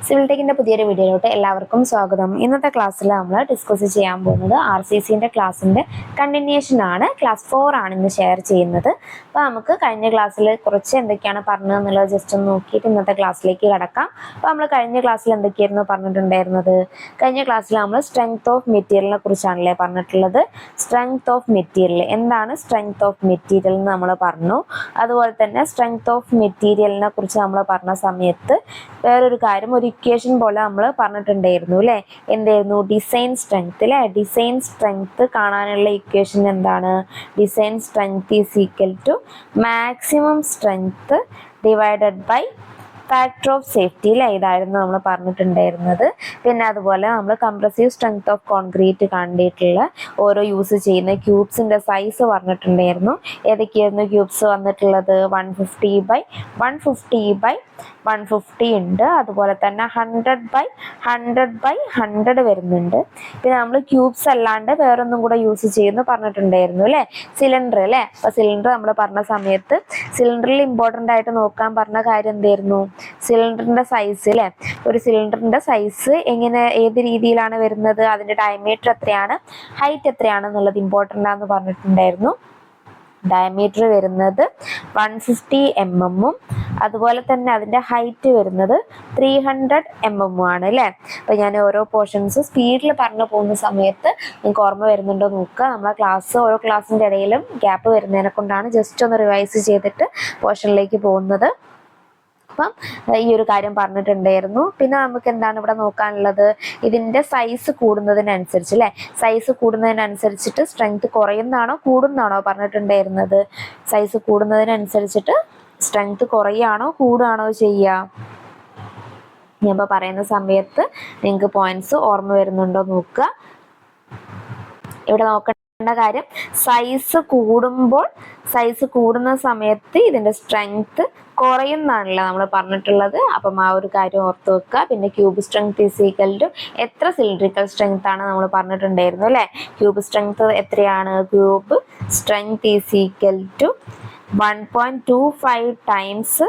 Civil ടെക്കിന്റെ പുതിയൊരു വീഡിയോയിലോട്ട് എല്ലാവർക്കും സ്വാഗതം. ഇന്നത്തെ ക്ലാസ്സിൽ നമ്മൾ ഡിസ്കസ് ചെയ്യാൻ പോകുന്നത് RCCന്റെ ക്ലാസ്സിന്റെ കണ്ടിന്യൂഷൻ ആണ്. ക്ലാസ് 4 ആണ് ഇന്ന് ഷെയർ ചെയ്യുന്നത്. അപ്പോൾ നമുക്ക് കഴിഞ്ഞ ക്ലാസ്സിൽ കുറച്ച് എന്തൊക്കെയാണ് പറഞ്ഞതെന്നുള്ളത് ജസ്റ്റ് ഒന്ന് നോക്കിയിട്ട് ഇന്നത്തെ ക്ലാസ്സിലേക്ക് കടക്കാം. അപ്പോൾ നമ്മൾ കഴിഞ്ഞ ക്ലാസ്സിൽ എന്തൊക്കെയായിരുന്നു പറഞ്ഞിട്ടുണ്ടായിരുന്നത്? കഴിഞ്ഞ ക്ലാസ്സിൽ നമ്മൾ സ്ട്രെങ്ത് ഓഫ് മെറ്റീരിയലിനെ കുറിച്ചാണല്ലേ പറഞ്ഞിട്ടുള്ളത്. സ്ട്രെങ്ത് ഓഫ് മെറ്റീരിയൽ എന്താണ്? സ്ട്രെങ്ത് ഓഫ് മെറ്റീരിയൽ എന്ന് നമ്മൾ പറഞ്ഞു. അതുപോലെ തന്നെ സ്ട്രെങ്ത് ഓഫ് മെറ്റീരിയലിനെ കുറിച്ച് നമ്മൾ പറഞ്ഞ സമയത്ത് വേറൊരു കാര്യം, ഒരു ഇക്വേഷൻ പോലെ നമ്മൾ പറഞ്ഞിട്ടുണ്ടായിരുന്നു അല്ലേ? എന്തായിരുന്നു? ഡിസൈൻ സ്ട്രെങ്ത് അല്ലേ? ഡിസൈൻ സ്ട്രെങ്ത് കാണാനുള്ള ഇക്വേഷൻ എന്താണ്? Design strength is equal to maximum strength divided by factor of safety അല്ലേ? ഇതായിരുന്നു നമ്മൾ പറഞ്ഞിട്ടുണ്ടായിരുന്നത്. പിന്നെ അതുപോലെ നമ്മൾ കംപ്രസീവ് സ്ട്രെങ്ത് ഓഫ് കോൺക്രീറ്റ് കണ്ടിട്ടുള്ള ഓരോ യൂസ് ചെയ്യുന്ന ക്യൂബ്സിന്റെ സൈസ് പറഞ്ഞിട്ടുണ്ടായിരുന്നു. ഏതൊക്കെയായിരുന്നു ക്യൂബ്സ് വന്നിട്ടുള്ളത്? 150 ഉണ്ട്. അതുപോലെ തന്നെ 100/100 വരുന്നുണ്ട്. പിന്നെ നമ്മൾ ക്യൂബ്സ് അല്ലാണ്ട് വേറൊന്നും കൂടെ യൂസ് ചെയ്യുന്നു പറഞ്ഞിട്ടുണ്ടായിരുന്നു അല്ലേ? സിലിണ്ടർ അല്ലേ? അപ്പൊ സിലിണ്ടർ നമ്മൾ പറഞ്ഞ സമയത്ത് സിലിണ്ടറിൽ ഇമ്പോർട്ടൻ്റ് ആയിട്ട് നോക്കാൻ പറഞ്ഞ കാര്യം എന്തായിരുന്നു? സിലിണ്ടറിന്റെ സൈസ് അല്ലേ? ഒരു സിലിണ്ടറിന്റെ സൈസ് എങ്ങനെ, ഏത് രീതിയിലാണ് വരുന്നത്, അതിന്റെ ഡയമീറ്റർ എത്രയാണ്, ഹൈറ്റ് എത്രയാണെന്നുള്ളത് ഇമ്പോർട്ടൻ്റ് ആണെന്ന് പറഞ്ഞിട്ടുണ്ടായിരുന്നു. ഡയമീറ്റർ വരുന്നത് 150 mm അതുപോലെ തന്നെ അതിന്റെ ഹൈറ്റ് വരുന്നത് 300 mm ആണ് അല്ലേ? അപ്പൊ ഞാൻ ഓരോ പോർഷൻസ് സ്പീഡിൽ പറഞ്ഞു പോകുന്ന സമയത്ത് നിങ്ങൾക്ക് ഓർമ്മ വരുന്നുണ്ടോ നോക്കുക. നമ്മളെ ക്ലാസ് ഓരോ ക്ലാസ്സിന്റെ ഇടയിലും ഗ്യാപ്പ് വരുന്നതിനെ കൊണ്ടാണ് ജസ്റ്റ് ഒന്ന് റിവൈസ് ചെയ്തിട്ട് പോർഷനിലേക്ക് പോകുന്നത്. അപ്പം ഈ ഒരു കാര്യം പറഞ്ഞിട്ടുണ്ടായിരുന്നു. പിന്നെ നമുക്ക് എന്താണ് ഇവിടെ നോക്കാനുള്ളത്? ഇതിന്റെ സൈസ് കൂടുന്നതിനനുസരിച്ച് അല്ലെ, സൈസ് കൂടുന്നതിനനുസരിച്ചിട്ട് സ്ട്രെങ്ത് കുറയുന്നതാണോ കൂടുന്നതാണോ പറഞ്ഞിട്ടുണ്ടായിരുന്നത്? സൈസ് കൂടുന്നതിനനുസരിച്ചിട്ട് സ്ട്രെങ്ത് കുറയാണോ കൂടുകയാണോ ചെയ്യുക? ഞാൻ ഇപ്പൊ പറയുന്ന സമയത്ത് നിങ്ങൾക്ക് പോയിന്റ്സ് ഓർമ്മ വരുന്നുണ്ടോ നോക്കുക. ഇവിടെ നോക്കേണ്ട കാര്യം, സൈസ് കൂടുന്ന സമയത്ത് ഇതിന്റെ സ്ട്രെങ്ത് കുറയുന്നാണല്ലോ നമ്മൾ പറഞ്ഞിട്ടുള്ളത്. അപ്പം ആ ഒരു കാര്യം ഓർത്ത് വെക്കുക. പിന്നെ cube strength is equal to എത്ര സിലിണ്ടറിക്കൽ സ്ട്രെങ്ത് ആണ് നമ്മൾ പറഞ്ഞിട്ടുണ്ടായിരുന്നു അല്ലെ? ക്യൂബ് സ്ട്രെങ്ത് എത്രയാണ്? Cube strength is equal to 1.25 times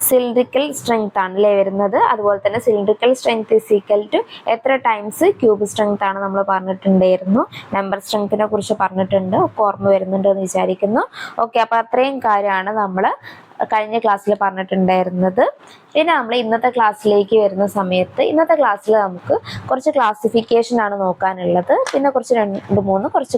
cylindrical strength ആണല്ലേ വരുന്നത്. അതുപോലെ തന്നെ cylindrical strength is equal to എത്ര ടൈംസ് ക്യൂബ് സ്ട്രെങ്ത് ആണ് നമ്മൾ പറഞ്ഞിട്ടുണ്ടായിരുന്നു. നമ്പർ സ്ട്രെങ്ത്തിനെ കുറിച്ച് പറഞ്ഞിട്ടുണ്ട്. ഒക്കെ ഓർമ്മ വരുന്നുണ്ട് എന്ന് വിചാരിക്കുന്നു. ഓക്കെ, അപ്പൊ അത്രയും കാര്യമാണ് നമ്മൾ കഴിഞ്ഞ ക്ലാസ്സിൽ പറഞ്ഞിട്ടുണ്ടായിരുന്നത്. പിന്നെ നമ്മൾ ഇന്നത്തെ ക്ലാസ്സിലേക്ക് വരുന്ന സമയത്ത് ഇന്നത്തെ ക്ലാസ്സിൽ നമുക്ക് കുറച്ച് ക്ലാസിഫിക്കേഷൻ ആണ് നോക്കാനുള്ളത്. പിന്നെ കുറച്ച്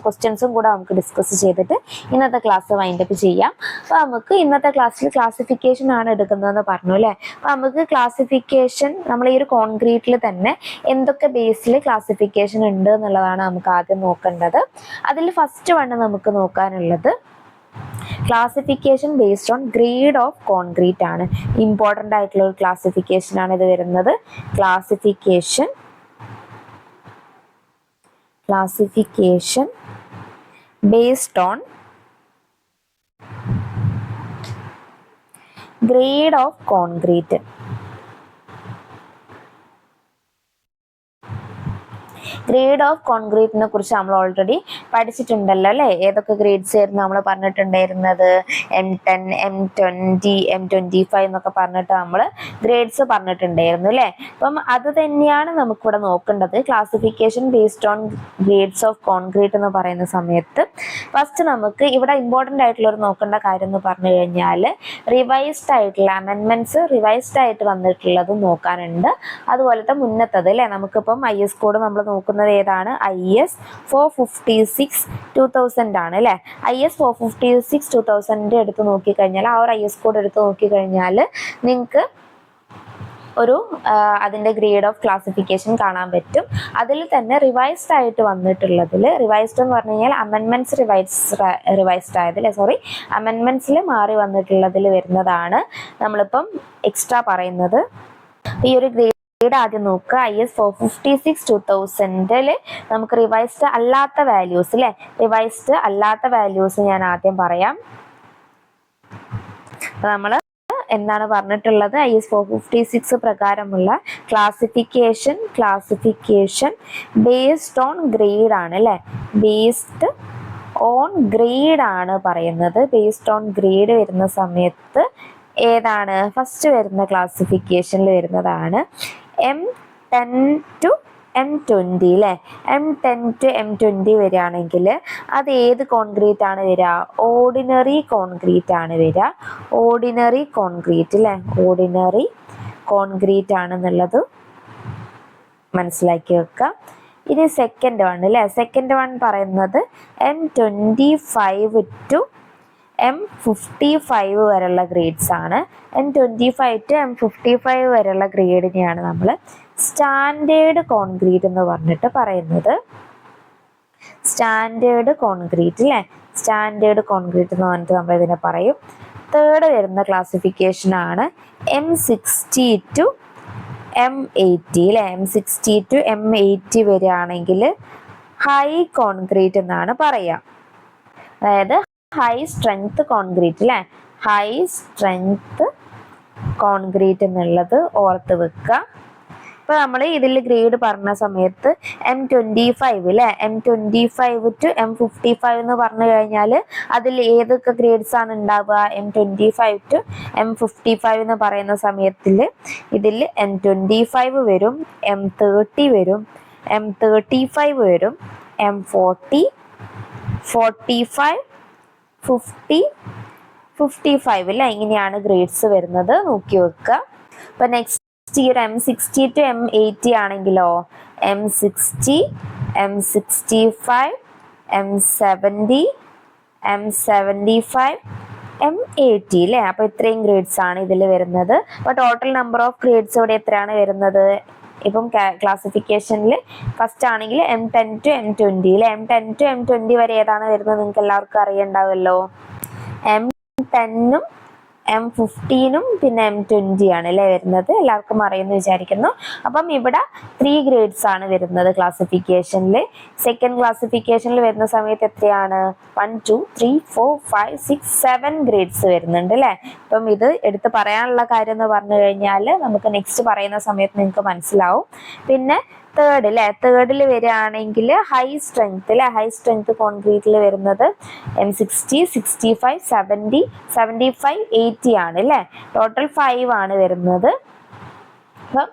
ക്വസ്റ്റ്യൻസും കൂടെ നമുക്ക് ഡിസ്കസ് ചെയ്തിട്ട് ഇന്നത്തെ ക്ലാസ് വൈൻഡപ്പ് ചെയ്യാം. അപ്പൊ നമുക്ക് ഇന്നത്തെ ക്ലാസ്സിൽ ക്ലാസിഫിക്കേഷൻ ആണ് എടുക്കുന്നതെന്ന് പറഞ്ഞു അല്ലേ? അപ്പൊ നമുക്ക് ക്ലാസിഫിക്കേഷൻ, നമ്മൾ ഈ ഒരു കോൺക്രീറ്റിൽ തന്നെ എന്തൊക്കെ ബേസിൽ ക്ലാസിഫിക്കേഷൻ ഉണ്ട് എന്നുള്ളതാണ് നമുക്ക് ആദ്യം നോക്കേണ്ടത്. അതിൽ ഫസ്റ്റ് വൺ നമുക്ക് നോക്കാനുള്ളത് classification based on grade of concrete ആണ്. ഇമ്പോർട്ടൻ്റ് ആയിട്ടുള്ള ഒരു ക്ലാസിഫിക്കേഷൻ ആണ് ഇത് വരുന്നത്. Classification based on grade of concrete. Grade of കോൺക്രീറ്റിനെ കുറിച്ച് നമ്മൾ ഓൾറെഡി പഠിച്ചിട്ടുണ്ടല്ലോ അല്ലെ? ഏതൊക്കെ ഗ്രേഡ്സ് ആയിരുന്നു നമ്മൾ പറഞ്ഞിട്ടുണ്ടായിരുന്നത്? M10, M20, M25 എന്നൊക്കെ പറഞ്ഞിട്ട് നമ്മൾ ഗ്രേഡ്സ് പറഞ്ഞിട്ടുണ്ടായിരുന്നു അല്ലെ? അപ്പം അത് തന്നെയാണ് നമുക്കിവിടെ നോക്കേണ്ടത്. Classification based on grades of concrete എന്ന് പറയുന്ന സമയത്ത് ഫസ്റ്റ് നമുക്ക് ഇവിടെ ഇമ്പോർട്ടൻ്റ് ആയിട്ടുള്ള ഒരു നോക്കേണ്ട കാര്യം എന്ന് പറഞ്ഞു കഴിഞ്ഞാൽ റിവൈസ്ഡ് ആയിട്ടുള്ള അമെൻമെന്റ്സ് റിവൈസ്ഡ് ആയിട്ട് വന്നിട്ടുള്ളത് നോക്കാനുണ്ട്. അതുപോലത്തെ മുന്നത്തത് അല്ലെ? നമുക്കിപ്പം IS കോഡ് നമ്മൾ നോക്കുന്നത് ഏതാണ്? IS 456/2000 ആണ് അല്ലെ? IS 456/2000 എടുത്ത് നോക്കിക്കഴിഞ്ഞാൽ, ആ ഒരു IS കോഡ് എടുത്ത് നോക്കിക്കഴിഞ്ഞാൽ നിങ്ങൾക്ക് ഒരു അതിന്റെ ഗ്രേഡ് ഓഫ് ക്ലാസിഫിക്കേഷൻ കാണാൻ പറ്റും. അതിൽ തന്നെ റിവൈസ്ഡ് ആയിട്ട് വന്നിട്ടുള്ളതിൽ, റിവൈസ്ഡ് എന്ന് പറഞ്ഞു കഴിഞ്ഞാൽ അമെൻമെന്റ്സ് റിവൈസ്ഡ് ആയതിൽ അമെൻമെന്റ്സിൽ മാറി വന്നിട്ടുള്ളതിൽ വരുന്നതാണ് നമ്മളിപ്പം എക്സ്ട്രാ പറയുന്നത്. ഈ ഒരു ഗ്രേഡ് ആദ്യം നോക്കുക. IS 456/2000 നമുക്ക് റിവൈസ്ഡ് അല്ലാത്ത വാല്യൂസ് അല്ലെ? റിവൈസ്ഡ് അല്ലാത്ത വാല്യൂസ് ഞാൻ ആദ്യം പറയാം. നമ്മൾ എന്താണ് പറഞ്ഞിട്ടുള്ളത്? IS 456 പ്രകാരമുള്ള ക്ലാസിഫിക്കേഷൻ ബേസ്ഡ് ഓൺ ഗ്രേഡ് ആണ് അല്ലെ? ബേസ്ഡ് ഓൺ ഗ്രേഡ് ആണ് പറയുന്നത്. ബേസ്ഡ് ഓൺ ഗ്രേഡ് വരുന്ന സമയത്ത് ഏതാണ് ഫസ്റ്റ് വരുന്ന ക്ലാസിഫിക്കേഷനിൽ വരുന്നതാണ് M10 to M20 അല്ലേ, M10 to M20 വരികയാണെങ്കിൽ അത് ഏത് കോൺക്രീറ്റ് ആണ് വരിക? ഓർഡിനറി കോൺക്രീറ്റ് ആണ് വരിക. ഓർഡിനറി കോൺക്രീറ്റ് അല്ലേ, ഓർഡിനറി കോൺക്രീറ്റ് ആണെന്നുള്ളത് മനസ്സിലാക്കി വെക്കുക. ഇനി സെക്കൻഡ് വൺ അല്ലേ, സെക്കൻഡ് വൺ പറയുന്നത് M25 to M55 വരെയുള്ള ഗ്രേഡ്സ് ആണ്. M25 to M55 വരെയുള്ള ഗ്രേഡിനെയാണ് നമ്മൾ സ്റ്റാൻഡേർഡ് കോൺക്രീറ്റ് എന്ന് പറഞ്ഞിട്ട് പറയുന്നത്. സ്റ്റാൻഡേർഡ് കോൺക്രീറ്റ് അല്ലേ, സ്റ്റാൻഡേർഡ് കോൺക്രീറ്റ് എന്ന് പറഞ്ഞിട്ട് നമ്മൾ ഇതിനെ പറയും. തേർഡ് വരുന്ന ക്ലാസിഫിക്കേഷൻ ആണ് M60 to M80 അല്ലേ. M60 to M80 വരികയാണെങ്കിൽ ഹൈ കോൺക്രീറ്റ് എന്നാണ് പറയുക. അതായത് ഹൈ സ്ട്രെങ്ത് കോൺക്രീറ്റ് അല്ലേ, ഹൈ സ്ട്രെങ്ത് കോൺക്രീറ്റ് എന്നുള്ളത് ഓർത്ത് വെക്കുക. ഇപ്പൊ നമ്മൾ ഇതിൽ ഗ്രേഡ് പറഞ്ഞ സമയത്ത് M25 അല്ലേ, M25 to M55 എന്ന് പറഞ്ഞു കഴിഞ്ഞാൽ അതിൽ ഏതൊക്കെ ഗ്രേഡ്സ് ആണ് ഉണ്ടാവുക? M25 to M55 എന്ന് പറയുന്ന സമയത്തിൽ ഇതിൽ M25 വരും, M30 വരും, M35 വരും, M40, 45, 50, 55 അല്ലേ, ഇങ്ങനെയാണ് ഗ്രേഡ്സ് വരുന്നത്, നോക്കി വെക്കുക. ഇപ്പൊ നെക്സ്റ്റ് M60 to M80 ആണെങ്കിലോ M60, M65, M70, M75, M80 അല്ലേ. അപ്പൊ ഇത്രയും ഗ്രേഡ്സ് ആണ് ഇതിൽ വരുന്നത്. അപ്പൊ ടോട്ടൽ നമ്പർ ഓഫ് ഗ്രേഡ്സ് ഇവിടെ എത്രയാണ് വരുന്നത്? ഇപ്പം ക്ലാസിഫിക്കേഷനിൽ ഫസ്റ്റ് ആണെങ്കിൽ M10 to M20 അല്ലെ, M10 to M20 വരെ ഏതാണ് വരുന്നത് നിങ്ങൾക്ക് എല്ലാവർക്കും അറിയണ്ടാവല്ലോ. M10ഉം M15ഉം പിന്നെ M20 ആണ് അല്ലേ വരുന്നത്, എല്ലാവർക്കും അറിയുമെന്ന് വിചാരിക്കുന്നു. അപ്പം ഇവിടെ 3 ഗ്രേഡ്സ് ആണ് വരുന്നത് ക്ലാസിഫിക്കേഷനിൽ. സെക്കൻഡ് ക്ലാസിഫിക്കേഷനിൽ വരുന്ന സമയത്ത് എത്രയാണ്? 1, 2, 3, 4, 5, 6, 7 ഗ്രേഡ്സ് വരുന്നുണ്ട് അല്ലേ. അപ്പം ഇത് എടുത്ത് പറയാനുള്ള കാര്യം എന്ന് പറഞ്ഞു കഴിഞ്ഞാൽ നമുക്ക് നെക്സ്റ്റ് പറയുന്ന സമയത്ത് നിങ്ങൾക്ക് മനസ്സിലാവും. പിന്നെ തേർഡ് അല്ലേ, തേർഡിൽ വരികയാണെങ്കിൽ ഹൈ സ്ട്രെങ്ത് അല്ലെ, ഹൈ സ്ട്രെങ്ത് കോൺക്രീറ്റിൽ വരുന്നത് M60, 65, 70, 75, 80 ആണ് അല്ലേ. ടോട്ടൽ 5 ആണ് വരുന്നത്. അപ്പം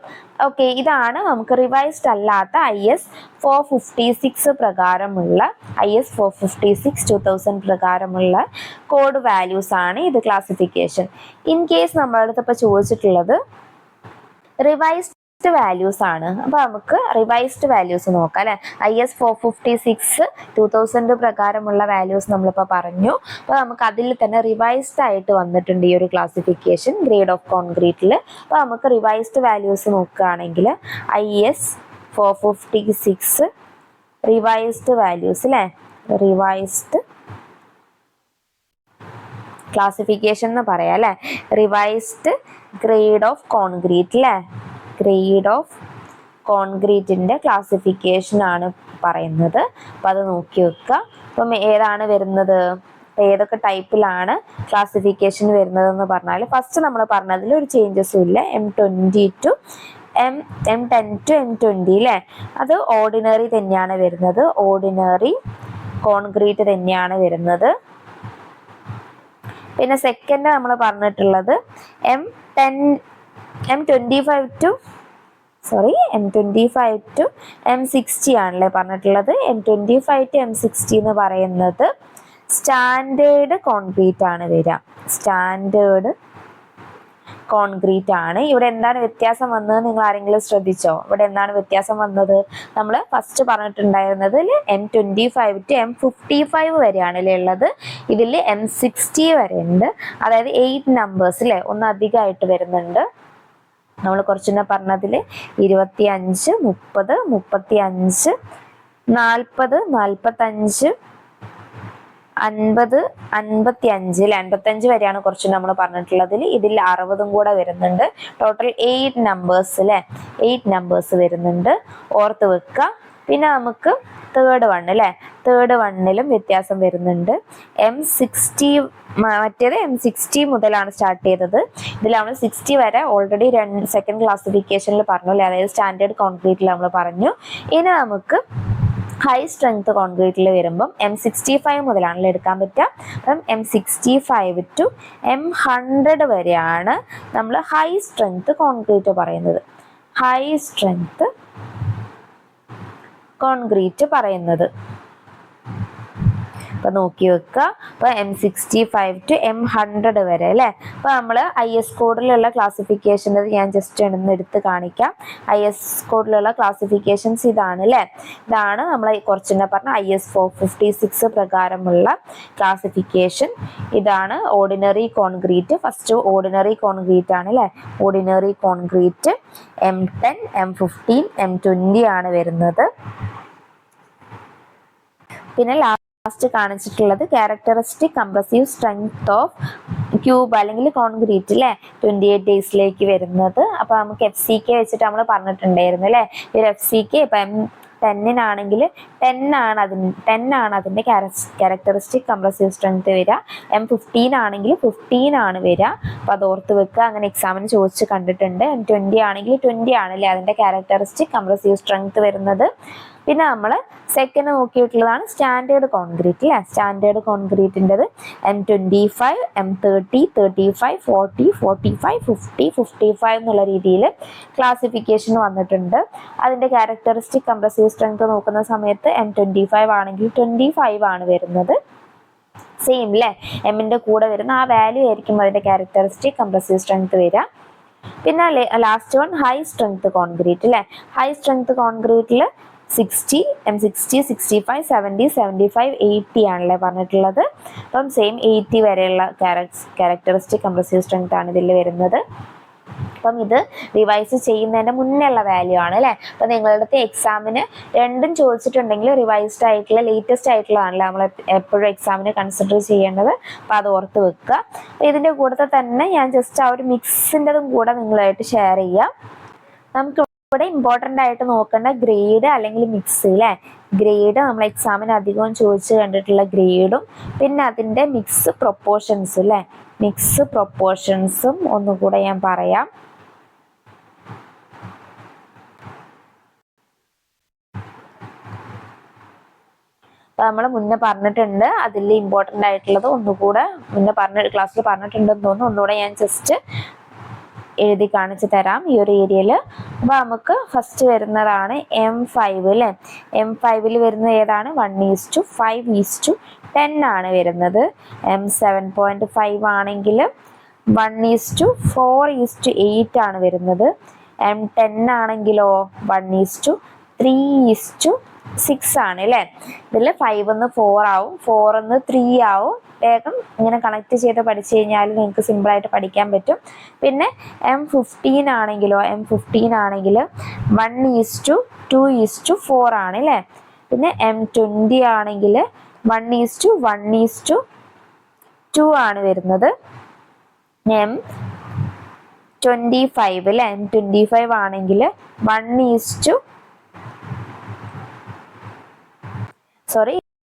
ഓക്കെ, ഇതാണ് നമുക്ക് റിവൈസ്ഡ് അല്ലാത്ത IS 456 പ്രകാരമുള്ള IS 456 2000 പ്രകാരമുള്ള കോഡ് വാല്യൂസ് ആണ് ഇത് ക്ലാസിഫിക്കേഷൻ. ഇൻ കേസ് നമ്മുടെ അടുത്ത് ഇപ്പോൾ ചോദിച്ചിട്ടുള്ളത് റിവൈസ്ഡ് വാല്യൂസ് ആണ്. അപ്പൊ നമുക്ക് റിവൈസ്ഡ് വാല്യൂസ് നോക്കാം അല്ലെ. IS 456 2000 പ്രകാരമുള്ള വാല്യൂസ് നമ്മളിപ്പോൾ പറഞ്ഞു. അപ്പൊ നമുക്ക് അതിൽ തന്നെ റിവൈസ്ഡ് ആയിട്ട് വന്നിട്ടുണ്ട് ഈ ഒരു ക്ലാസിഫിക്കേഷൻ ഗ്രേഡ് ഓഫ് കോൺക്രീറ്റിൽ. അപ്പൊ നമുക്ക് റിവൈസ്ഡ് വാല്യൂസ് നോക്കുകയാണെങ്കിൽ IS 456 റിവൈസ്ഡ് വാല്യൂസ് അല്ലെ, റിവൈസ്ഡ് ക്ലാസിഫിക്കേഷൻ എന്ന് പറയാം അല്ലെ. റിവൈസ്ഡ് ഗ്രേഡ് ഓഫ് കോൺക്രീറ്റ് അല്ലെ, ഗ്രേഡ് ഓഫ് കോൺക്രീറ്റിന്റെ ക്ലാസിഫിക്കേഷൻ ആണ് പറയുന്നത്. അപ്പം അത് നോക്കി വെക്കുക. അപ്പം ഏതാണ് വരുന്നത്, ഏതൊക്കെ ടൈപ്പിലാണ് ക്ലാസിഫിക്കേഷൻ വരുന്നതെന്ന് പറഞ്ഞാൽ ഫസ്റ്റ് നമ്മൾ പറഞ്ഞതിൽ ഒരു ചേഞ്ചസും ഇല്ല. M10 to M20 അല്ലേ, അത് ഓർഡിനറി തന്നെയാണ് വരുന്നത്, ഓർഡിനറി കോൺക്രീറ്റ് തന്നെയാണ് വരുന്നത്. പിന്നെ സെക്കൻഡ് നമ്മൾ പറഞ്ഞിട്ടുള്ളത് M25 to M60 ആണല്ലേ പറഞ്ഞിട്ടുള്ളത്. M25 to M60 എന്ന് പറയുന്നത് സ്റ്റാൻഡേർഡ് കോൺക്രീറ്റ് ആണ് വരിക, സ്റ്റാൻഡേർഡ് കോൺക്രീറ്റ് ആണ്. ഇവിടെ എന്താണ് വ്യത്യാസം വന്നത് നിങ്ങൾ ആരെങ്കിലും ശ്രദ്ധിച്ചോ? ഇവിടെ എന്താണ് വ്യത്യാസം വന്നത്? നമ്മൾ ഫസ്റ്റ് പറഞ്ഞിട്ടുണ്ടായിരുന്നത് M25 to M55 വരെയാണ് അല്ലേ ഉള്ളത്. ഇതിൽ M60 വരെ ഉണ്ട്, അതായത് 8 നമ്പേഴ്സ് അല്ലേ, ഒന്ന് അധികമായിട്ട് വരുന്നുണ്ട്. നമ്മൾ കുറച്ചുകൂടെ പറഞ്ഞതിൽ 25, 30, 35, 40, 45, 50, 55 അല്ലെ, 55 വരെയാണ് കുറച്ച് നമ്മൾ പറഞ്ഞിട്ടുള്ളതിൽ. ഇതിൽ 60 കൂടെ വരുന്നുണ്ട്. ടോട്ടൽ 8 നമ്പേഴ്സ് അല്ലെ, 8 നമ്പേഴ്സ് വരുന്നുണ്ട്, ഓർത്ത് വെക്കുക. പിന്നെ നമുക്ക് തേർഡ് വൺ അല്ലേ, തേർഡ് വണ്ണിലും വ്യത്യാസം വരുന്നുണ്ട്. M60 മറ്റേത് M60 മുതലാണ് സ്റ്റാർട്ട് ചെയ്തത്. ഇതിൽ നമ്മൾ 60 വരെ ഓൾറെഡി സെക്കൻഡ് ക്ലാസിഫിക്കേഷനിൽ പറഞ്ഞു അല്ലേ, അതായത് സ്റ്റാൻഡേർഡ് കോൺക്രീറ്റിൽ നമ്മൾ പറഞ്ഞു. ഇനി നമുക്ക് ഹൈ സ്ട്രെങ്ത് കോൺക്രീറ്റിൽ വരുമ്പം M65 മുതലാണല്ലോ എടുക്കാൻ പറ്റുക. അപ്പം M65 to M100 വരെയാണ് നമ്മൾ ഹൈ സ്ട്രെങ്ത് കോൺക്രീറ്റ് പറയുന്നത്. ഹൈ സ്ട്രെങ്ത് കോൺക്രീറ്റ് പറയുന്നത്. അപ്പൊ നോക്കി വെക്കുക. അപ്പൊ M65 to M100 വരെ അല്ലെ. അപ്പൊ നമ്മള് IS കോഡിലുള്ള ക്ലാസിഫിക്കേഷൻ ഞാൻ ജസ്റ്റ് ഒന്ന് എടുത്ത് കാണിക്കാം. IS കോഡിലുള്ള ക്ലാസിഫിക്കേഷൻസ് ഇതാണ് അല്ലെ. ഇതാണ് നമ്മൾ കുറച്ചുകൂടെ പറഞ്ഞ IS 456 പ്രകാരമുള്ള ക്ലാസിഫിക്കേഷൻ. ഇതാണ് ordinary concrete. First ordinary concrete ആണ് അല്ലെ. Ordinary concrete M10, M15, M20 ആണ് വരുന്നത്. പിന്നെ ലാസ്റ്റ് കാണിച്ചിട്ടുള്ളത് characteristic compressive strength of cube അല്ലെങ്കിൽ കോൺക്രീറ്റ് അല്ലെ 28 ഡേയ്സിലേക്ക് വരുന്നത്. അപ്പൊ നമുക്ക് FCK വെച്ചിട്ട് നമ്മൾ പറഞ്ഞിട്ടുണ്ടായിരുന്നു അല്ലെ. ഒരു FCK ഇപ്പൊ M10 ആണെങ്കിൽ 10 ആണ് അതിന്റെ ക്യാരക്ടറിസ്റ്റിക് കംപ്രസീവ് സ്ട്രെങ്ത് വരിക. M15 ആണെങ്കിൽ 15 ആണ് വരിക. അപ്പൊ അത് ഓർത്ത് വെക്കുക. അങ്ങനെ എക്സാമിന് ചോദിച്ച് കണ്ടിട്ടുണ്ട്. M20 ആണെങ്കിൽ 20 ആണല്ലേ അതിന്റെ ക്യാരക്ടറിസ്റ്റിക് കംപ്രസീവ് സ്ട്രെങ്ത് വരുന്നത്. പിന്നെ നമ്മൾ സെക്കൻഡ് നോക്കിയിട്ടുള്ളതാണ് സ്റ്റാൻഡേർഡ് കോൺക്രീറ്റ് അല്ലെ. സ്റ്റാൻഡേർഡ് കോൺക്രീറ്റിൻ്റെത് M25, M30, 35, 40, 45, 50, 55 എന്നുള്ള രീതിയിൽ ക്ലാസിഫിക്കേഷൻ വന്നിട്ടുണ്ട്. അതിന്റെ ക്യാരക്ടറിസ്റ്റിക് കംപ്രസീവ് സ്ട്രെങ്ത് നോക്കുന്ന സമയത്ത് M25 ആണെങ്കിൽ 25 ആണ് വരുന്നത്. സെയിം അല്ലെ. എമ്മിന്റെ കൂടെ വരുന്ന ആ വാല്യൂ ആയിരിക്കും അതിന്റെ ക്യാരക്ടറിസ്റ്റിക് കംപ്രസീവ് സ്ട്രെങ്ത് വരിക. പിന്നെ last one high strength concrete അല്ലെ. ഹൈ സ്ട്രെങ്ത് കോൺക്രീറ്റിൽ 60, M60, 65, 70, 75, 80 ആണല്ലേ പറഞ്ഞിട്ടുള്ളത്. അപ്പം സെയിം 80 വരെയുള്ള ക്യാരക്ടറിസ്റ്റിക് കംപ്രസീവ് സ്ട്രെങ്ത് ആണ് ഇതിൽ വരുന്നത്. അപ്പം ഇത് റിവൈസ് ചെയ്യുന്നതിന്റെ മുന്നേ ഉള്ള വാല്യൂ ആണ് അല്ലെ. അപ്പൊ നിങ്ങളുടെ എക്സാമിന് രണ്ടും ചോദിച്ചിട്ടുണ്ടെങ്കിൽ റിവൈസ്ഡ് ആയിട്ടുള്ള ലേറ്റസ്റ്റ് ആയിട്ടുള്ളതാണല്ലോ നമ്മൾ എപ്പോഴും എക്സാമിന് കൺസിഡർ ചെയ്യേണ്ടത്. അപ്പൊ അത് ഓർത്ത് വെക്കുക. ഇതിന്റെ കൂടെ തന്നെ ഞാൻ ജസ്റ്റ് ആ ഒരു മിക്സിൻ്റെതും കൂടെ നിങ്ങളായിട്ട് ഷെയർ ചെയ്യാം. നമുക്ക് ഇവിടെ ഇമ്പോർട്ടൻ്റ് ആയിട്ട് നോക്കേണ്ട ഗ്രേഡ് അല്ലെങ്കിൽ മിക്സ് അല്ലെ. ഗ്രേഡ് നമ്മൾ എക്സാമിന് അധികവും ചോദിച്ചു കണ്ടിട്ടുള്ള ഗ്രേഡും പിന്നെ അതിന്റെ മിക്സ് പ്രൊപ്പോർഷൻസ് അല്ലെ. മിക്സ് പ്രൊപ്പോർഷൻസും ഒന്നുകൂടെ ഞാൻ പറയാം. നമ്മൾ മുന്നേ പറഞ്ഞിട്ടുണ്ട്. അതിൽ ഇമ്പോർട്ടൻ്റ് ആയിട്ടുള്ളത് ഒന്നുകൂടെ മുന്നേ ക്ലാസ്സിൽ പറഞ്ഞിട്ടുണ്ടെന്ന് തോന്നുന്നു. ഒന്നുകൂടെ ഞാൻ ജസ്റ്റ് എഴുതി കാണിച്ചു തരാം ഈ ഒരു ഏരിയയിൽ. അപ്പൊ നമുക്ക് ഫസ്റ്റ് വരുന്നതാണ് M5 അല്ലെ. M5 വരുന്നത് ഏതാണ്? 1:5:10 ആണ് വരുന്നത്. M7.5 ആണെങ്കിൽ 1:4:8 ആണ് വരുന്നത്. M10 ആണെങ്കിലോ 1:3:6 ആണ് അല്ലെ. ഇതിൽ 5 4 ആവും, 4 3 ആവും. വേഗം ഇങ്ങനെ കണക്ട് ചെയ്ത് പഠിച്ചു കഴിഞ്ഞാൽ നിങ്ങൾക്ക് സിമ്പിൾ ആയിട്ട് പഠിക്കാൻ പറ്റും. പിന്നെ M15 ആണെങ്കിലോ M15 ആണെങ്കിൽ 1:2:4 ആണ് അല്ലെ. പിന്നെ M20 ആണെങ്കിൽ 1:1:2 ആണ് വരുന്നത്. M25 അല്ലെ. M25 ആണെങ്കിൽ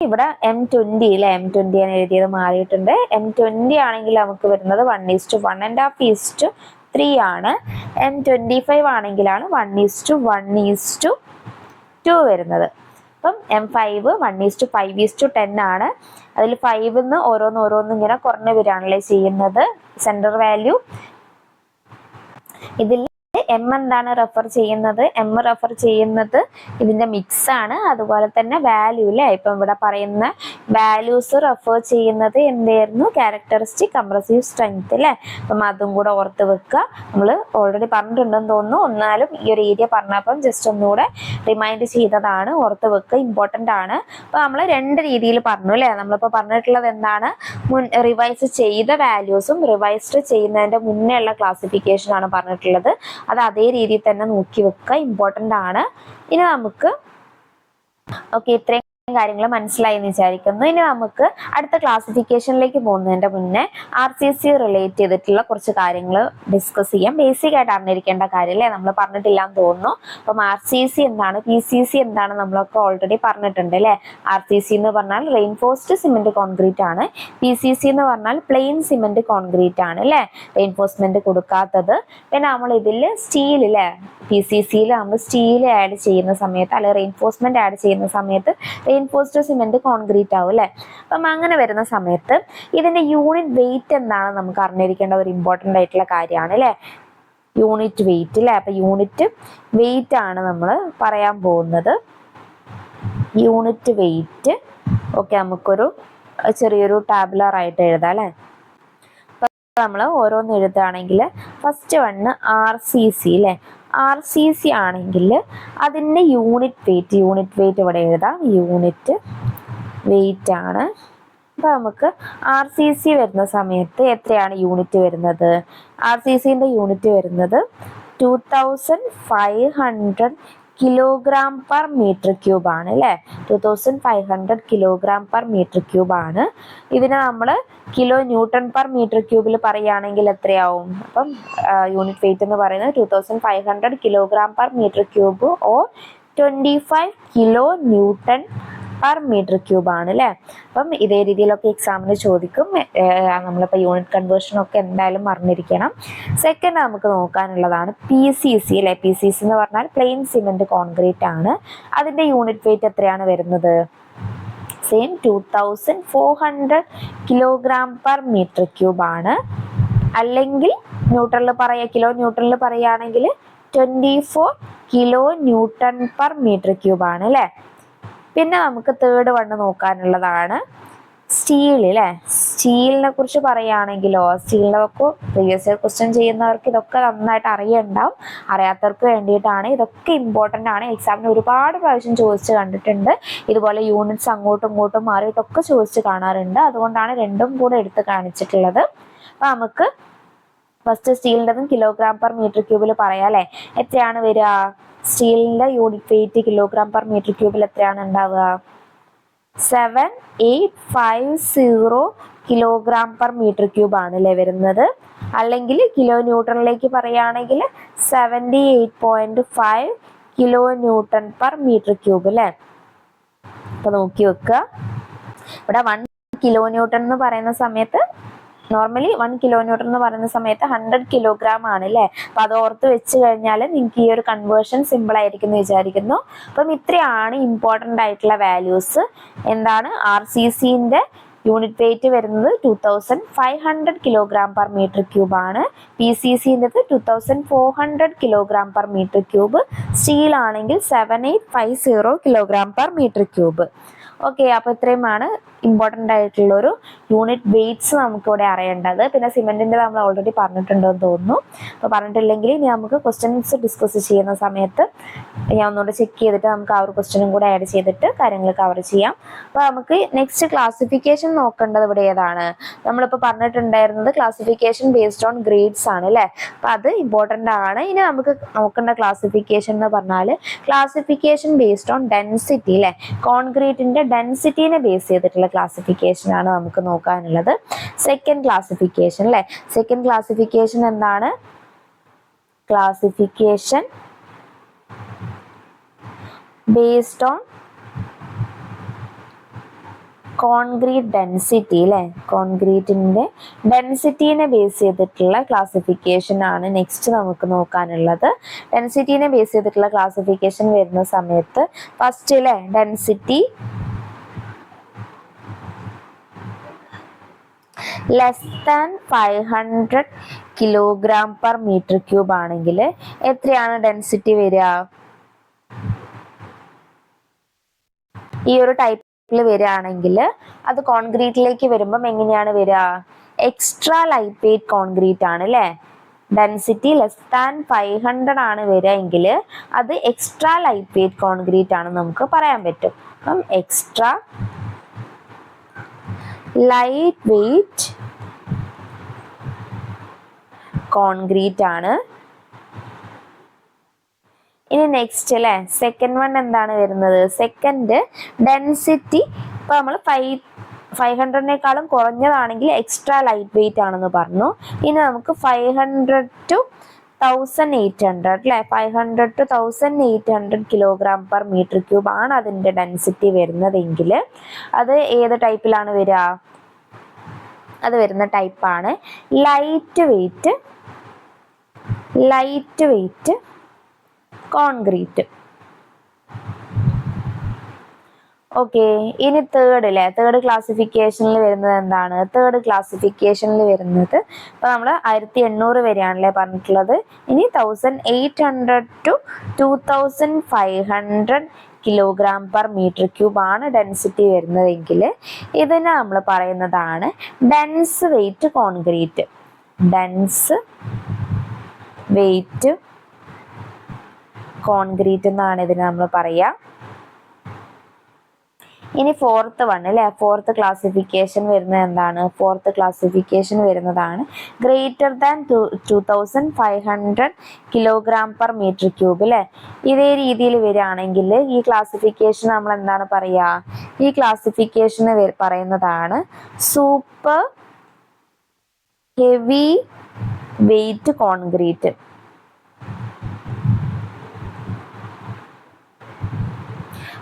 ഇവിടെ M20 അല്ലെ. M20 ആണ് എഴുതിയത്, മാറിയിട്ടുണ്ട്. M20 ആണെങ്കിൽ നമുക്ക് വരുന്നത് 1:1.5:3 ആണ്. M25 ആണെങ്കിലാണ് 1:1:2 വരുന്നത്. അപ്പം M5 1:5:10 ആണ്. അതിൽ 5 ഓരോന്ന് ഇങ്ങനെ കുറഞ്ഞു വരികയാണല്ലേ ചെയ്യുന്നത് സെന്റർ വാല്യൂ. ഇതിൽ M എന്താണ് റെഫർ ചെയ്യുന്നത്? M റെഫർ ചെയ്യുന്നത് ഇതിന്റെ മിക്സ് ആണ്. അതുപോലെ തന്നെ വാല്യൂ അല്ലെ. ഇപ്പം ഇവിടെ പറയുന്ന വാല്യൂസ് റെഫർ ചെയ്യുന്നത് എന്തായിരുന്നു? ക്യാരക്ടറിസ്റ്റിക് കംപ്രസീവ് സ്ട്രെങ്ത് അല്ലെ. അപ്പം അതും കൂടെ ഓർത്ത് വെക്കുക. നമ്മൾ ഓൾറെഡി പറഞ്ഞിട്ടുണ്ടെന്ന് തോന്നുന്നു. എന്നാലും ഈ ഒരു ഏരിയ പറഞ്ഞപ്പം ജസ്റ്റ് ഒന്നുകൂടെ റിമൈൻഡ് ചെയ്തതാണ്. ഓർത്ത് വെക്കുക, ഇമ്പോർട്ടൻ്റ് ആണ്. അപ്പൊ നമ്മൾ രണ്ട് രീതിയിൽ പറഞ്ഞു അല്ലെ. നമ്മളിപ്പോ പറഞ്ഞിട്ടുള്ളത് എന്താണ്? റിവൈസ് ചെയ്ത വാല്യൂസും റിവൈസ്ഡ് ചെയ്യുന്നതിന്റെ മുന്നേ ഉള്ള ക്ലാസിഫിക്കേഷൻ ആണ് പറഞ്ഞിട്ടുള്ളത്. അത് അതേ രീതിയിൽ തന്നെ നോക്കി വെക്കുക, ഇമ്പോർട്ടൻ്റ് ആണ്. ഇനി നമുക്ക് ഇത്രയും കാര്യങ്ങൾ മനസ്സിലായി എന്ന് വിചാരിക്കുന്നു. ഇനി നമുക്ക് അടുത്ത ക്ലാസിഫിക്കേഷനിലേക്ക് പോകുന്നതിന്റെ മുന്നേ RCC റിലേറ്റ് ചെയ്തിട്ടുള്ള കുറച്ച് കാര്യങ്ങൾ ഡിസ്കസ് ചെയ്യാം. ബേസിക് ആയിട്ട് അറിഞ്ഞിരിക്കേണ്ട കാര്യം അല്ലേ, നമ്മൾ പറഞ്ഞിട്ടില്ല എന്ന് തോന്നുന്നു. അപ്പം RCC എന്താണ്, PCC എന്താണ് നമ്മളൊക്കെ ഓൾറെഡി പറഞ്ഞിട്ടുണ്ട് അല്ലേ. RCC എന്ന് പറഞ്ഞാൽ റെയിൻഫോഴ്സ്ഡ് സിമെന്റ് കോൺക്രീറ്റ് ആണ്. PCC എന്ന് പറഞ്ഞാൽ പ്ലെയിൻ സിമെന്റ് കോൺക്രീറ്റ് ആണ് അല്ലേ, റെയിൻഫോഴ്സ്മെന്റ് കൊടുക്കാത്തത്. പിന്നെ നമ്മൾ ഇതിൽ സ്റ്റീൽ അല്ലേ, PCCയിൽ നമ്മൾ സ്റ്റീൽ ആഡ് ചെയ്യുന്ന സമയത്ത് അല്ലെങ്കിൽ റെയിൻഫോഴ്സ്മെന്റ് ആഡ് ചെയ്യുന്ന സമയത്ത് റെയിൻഫോഴ്സ്ഡ് സിമെന്റ് കോൺക്രീറ്റ് ആവും അല്ലെ. അപ്പം അങ്ങനെ വരുന്ന സമയത്ത് ഇതിന്റെ യൂണിറ്റ് വെയിറ്റ് എന്താണ് നമുക്ക് അറിഞ്ഞിരിക്കേണ്ട ഒരു ഇമ്പോർട്ടൻ്റ് ആയിട്ടുള്ള കാര്യമാണ് അല്ലെ. യൂണിറ്റ് വെയിറ്റ് അല്ലേ. അപ്പൊ യൂണിറ്റ് വെയിറ്റ് ആണ് നമ്മൾ പറയാൻ പോകുന്നത്. യൂണിറ്റ് വെയിറ്റ് ഓക്കെ, നമുക്കൊരു ചെറിയൊരു ടാബുലർ ആയിട്ട് എഴുതാം അല്ലേ. നമ്മൾ ഓരോന്ന് എഴുതുകയാണെങ്കിൽ ഫസ്റ്റ് വണ്ണ് RCC അല്ലേ. RCC ആണെങ്കിൽ അതിൻ്റെ യൂണിറ്റ് വെയിറ്റ് ഇവിടെ എഴുതാം. യൂണിറ്റ് വെയിറ്റ് ആണ്. അപ്പോൾ നമുക്ക് RCC വരുന്ന സമയത്ത് എത്രയാണ് യൂണിറ്റ് വരുന്നത്? RCCൻ്റെ യൂണിറ്റ് വരുന്നത് 2500 കിലോഗ്രാം പെർ മീറ്റർ ക്യൂബ് ആണ് അല്ലേ. 2500 കിലോഗ്രാം പെർ മീറ്റർ ക്യൂബ് ആണ്. ഇതിനെ നമ്മൾ കിലോ ന്യൂട്ടൺ പെർ മീറ്റർ ക്യൂബിൽ പറയുകയാണെങ്കിൽ എത്രയാവും? അപ്പം യൂണിറ്റ് വെയിറ്റ് എന്ന് പറയുന്നത് 2500 kilogram per metre cube or 25 kilo newton per metre cube ആണ് അല്ലേ. അപ്പം ഇതേ രീതിയിലൊക്കെ എക്സാമിന് ചോദിക്കും. നമ്മളിപ്പോൾ യൂണിറ്റ് കൺവേർഷൻ ഒക്കെ എന്തായാലും അറിഞ്ഞിരിക്കണം. സെക്കൻഡ് നമുക്ക് നോക്കാനുള്ളതാണ് PCC അല്ലേ. PCC എന്ന് പറഞ്ഞാൽ പ്ലെയിൻ സിമെന്റ് കോൺക്രീറ്റ് ആണ്. അതിന്റെ യൂണിറ്റ് വെയിറ്റ് എത്രയാണ് വരുന്നത്? Same 2400 kilogram per metre cube ആണ്. അല്ലെങ്കിൽ കിലോ ന്യൂട്ടണിൽ പറയുകയാണെങ്കിൽ 24 kilo newton per metre cube ആണ് അല്ലേ. പിന്നെ നമുക്ക് തേർഡ് വണ്ണ് നോക്കാനുള്ളതാണ് സ്റ്റീൽ അല്ലേ. സ്റ്റീലിനെ കുറിച്ച് പറയുകയാണെങ്കിലോ, സ്റ്റീലിനൊക്കെ പ്രീവിയസ് ഇയർ ക്വസ്റ്റ്യൻ ചെയ്യുന്നവർക്ക് ഇതൊക്കെ നന്നായിട്ട് അറിയണ്ടാവും. അറിയാത്തവർക്ക് വേണ്ടിയിട്ടാണ്. ഇതൊക്കെ ഇമ്പോർട്ടൻ്റ് ആണ്. എക്സാമിന് ഒരുപാട് പ്രാവശ്യം ചോദിച്ച് കണ്ടിട്ടുണ്ട്. ഇതുപോലെ യൂണിറ്റ്സ് അങ്ങോട്ടും ഇങ്ങോട്ടും മാറിയിട്ടൊക്കെ ചോദിച്ച് കാണാറുണ്ട്. അതുകൊണ്ടാണ് രണ്ടും കൂടെ എടുത്ത് കാണിച്ചിട്ടുള്ളത്. അപ്പം നമുക്ക് ഫസ്റ്റ് സ്റ്റീലിൻ്റെതും കിലോഗ്രാം പെർ മീറ്റർ ക്യൂബിൽ പറയാം അല്ലേ. എത്രയാണ് വരിക? സ്റ്റീലിൻ്റെ unit weight kilogram per metre ക്യൂബിൽ എത്രയാണ് ഉണ്ടാവുക? 7850 കിലോഗ്രാം പെർ മീറ്റർ ക്യൂബ് ആണ് അല്ലേ വരുന്നത്. അല്ലെങ്കിൽ കിലോ ന്യൂട്ടണിലേക്ക് പറയുകയാണെങ്കിൽ 78.5 kilo newton per metre cube അല്ലേ. അപ്പൊ നോക്കി വെക്കുക. ഇവിടെ 1 കിലോ ന്യൂട്ടൺ എന്ന് പറയുന്ന സമയത്ത് നോർമലി 1 കിലോ ന്യൂട്ടൺ എന്ന് പറയുന്ന സമയത്ത് 100 കിലോഗ്രാം ആണ് അല്ലേ. അപ്പൊ അത് ഓർത്ത് വെച്ച് കഴിഞ്ഞാൽ നിങ്ങൾക്ക് ഈ ഒരു കൺവേർഷൻ സിമ്പിൾ ആയിരിക്കും എന്ന് വിചാരിക്കുന്നു. അപ്പം ഇത്രയാണ് ഇമ്പോർട്ടൻ്റ് ആയിട്ടുള്ള വാല്യൂസ്. എന്താണ്? RCCന്റെ യൂണിറ്റ് വെയിറ്റ് വരുന്നത് 2500 കിലോഗ്രാം പെർ മീറ്റർ ക്യൂബ് ആണ്. PCCൻ്റെത് 2400 kilogram per metre cube. Steel ആണെങ്കിൽ 7850 kilogram per metre cube. Okay, അപ്പോൾ ഇത്രയുമാണ് ഇമ്പോർട്ടൻ്റ് ആയിട്ടുള്ള ഒരു യൂണിറ്റ് വെയിറ്റ്സ് നമുക്കിവിടെ അറിയേണ്ടത്. പിന്നെ സിമെന്റിന്റെ നമ്മൾ ഓൾറെഡി പറഞ്ഞിട്ടുണ്ടെന്ന് തോന്നുന്നു. അപ്പോൾ പറഞ്ഞിട്ടില്ലെങ്കിൽ ഇനി നമുക്ക് ക്വസ്റ്റ്യൻസ് ഡിസ്കസ് ചെയ്യുന്ന സമയത്ത് ഞാൻ ഒന്നുകൂടെ ചെക്ക് ചെയ്തിട്ട് നമുക്ക് ആ ഒരു ക്വസ്റ്റ്യനും കൂടെ ആഡ് ചെയ്തിട്ട് കാര്യങ്ങൾ കവർ ചെയ്യാം. അപ്പോൾ നമുക്ക് നെക്സ്റ്റ് ക്ലാസിഫിക്കേഷൻ നോക്കേണ്ടത് ഇവിടെ ഏതാണ്? നമ്മളിപ്പോൾ പറഞ്ഞിട്ടുണ്ടായിരുന്നത് ക്ലാസിഫിക്കേഷൻ ബേസ്ഡ് ഓൺ ഗ്രേഡ്സ് ആണ് അല്ലേ. അപ്പോൾ അത് ഇമ്പോർട്ടൻ്റ് ആണ്. ഇനി നമുക്ക് നോക്കേണ്ട ക്ലാസിഫിക്കേഷൻ എന്ന് പറഞ്ഞാൽ ക്ലാസിഫിക്കേഷൻ ബേസ്ഡ് ഓൺ ഡെൻസിറ്റി അല്ലേ. കോൺക്രീറ്റിന്റെ ഡെൻസിറ്റിനെ ബേസ് ചെയ്തിട്ടുള്ള ക്ലാസിഫിക്കേഷൻ ആണ് നമുക്ക് നോക്കാനുള്ളത്. സെക്കൻഡ് ക്ലാസിഫിക്കേഷൻ അല്ലേ. സെക്കൻഡ് ക്ലാസിഫിക്കേഷൻ എന്താണ്? Classification based on concrete density അല്ലേ. കോൺക്രീറ്റിന്റെ ഡെൻസിറ്റിനെ ബേസ് ചെയ്തിട്ടുള്ള ക്ലാസിഫിക്കേഷൻ ആണ് നെക്സ്റ്റ് നമുക്ക് നോക്കാനുള്ളത്. ഡെൻസിറ്റിനെ ബേസ് ചെയ്തിട്ടുള്ള ക്ലാസിഫിക്കേഷൻ വരുന്ന സമയത്ത് ഫസ്റ്റ് അല്ലേ density less than 500 kilogram per metre cube ആണെങ്കിൽ എത്രയാണ് ഡെൻസിറ്റി വരിക? ഈ ഒരു ടൈപ്പിൽ വരികയാണെങ്കിൽ അത് കോൺക്രീറ്റിലേക്ക് വരുമ്പം എങ്ങനെയാണ് വരിക? എക്സ്ട്രാ ലൈറ്റ് വെയിറ്റ് കോൺക്രീറ്റ് ആണ് അല്ലേ. ഡെൻസിറ്റി ലെസ് ദാൻ 500 ആണ് വരിക എങ്കിൽ അത് എക്സ്ട്രാ ലൈറ്റ് വെയിറ്റ് കോൺക്രീറ്റ് ആണെന്ന് നമുക്ക് പറയാൻ പറ്റും. അപ്പം എക്സ്ട്രാ ലൈറ്റ് വെയിറ്റ് കോൺക്രീറ്റ് ആണ്. ഇനി നെക്സ്റ്റ് അല്ലേ സെക്കൻഡ് വൺ എന്താണ് വരുന്നത്? സെക്കൻഡ് ഡെൻസിറ്റി ഇപ്പൊ നമ്മൾ 500-നേക്കാളും കുറഞ്ഞതാണെങ്കിൽ എക്സ്ട്രാ ലൈറ്റ് വെയിറ്റ് ആണെന്ന് പറഞ്ഞു. ഇനി നമുക്ക് 500 to 1800 അല്ലെ, 500 to 1800 kilogram per metre cube ആണ് അതിന്റെ ഡെൻസിറ്റി വരുന്നതെങ്കിൽ അത് ഏത് ടൈപ്പിലാണ് വരിക? അത് വരുന്ന ടൈപ്പാണ് ലൈറ്റ് വെയിറ്റ് കോൺക്രീറ്റ്. ഓക്കെ, ഇനി തേർഡ് അല്ലേ, തേർഡ് ക്ലാസിഫിക്കേഷനിൽ വരുന്നത് എന്താണ്? തേർഡ് ക്ലാസിഫിക്കേഷനിൽ വരുന്നത് ഇപ്പൊ നമ്മൾ 1800 വരെയാണല്ലേ പറഞ്ഞിട്ടുള്ളത്. ഇനി 1800 to 2500 kilogram per metre cube ആണ് ഡെൻസിറ്റി വരുന്നതെങ്കിൽ ഇതിനെ നമ്മൾ പറയുന്നതാണ് dense weight concrete. Dense weight concrete എന്നാണ് ഇതിനെ നമ്മൾ പറയുക. ഇനി ഫോർത്ത് വൺ അല്ലെ, ഫോർത്ത് ക്ലാസിഫിക്കേഷൻ വരുന്നത് എന്താണ്? ഫോർത്ത് ക്ലാസിഫിക്കേഷൻ വരുന്നതാണ് greater than 2500 kilogram per metre cube അല്ലെ. ഇതേ രീതിയിൽ വരികയാണെങ്കിൽ ഈ ക്ലാസിഫിക്കേഷൻ നമ്മൾ എന്താണ് പറയുക? ഈ ക്ലാസിഫിക്കേഷന് പറയുന്നതാണ് സൂപ്പർ ഹെവി വെയിറ്റ് കോൺക്രീറ്റ്.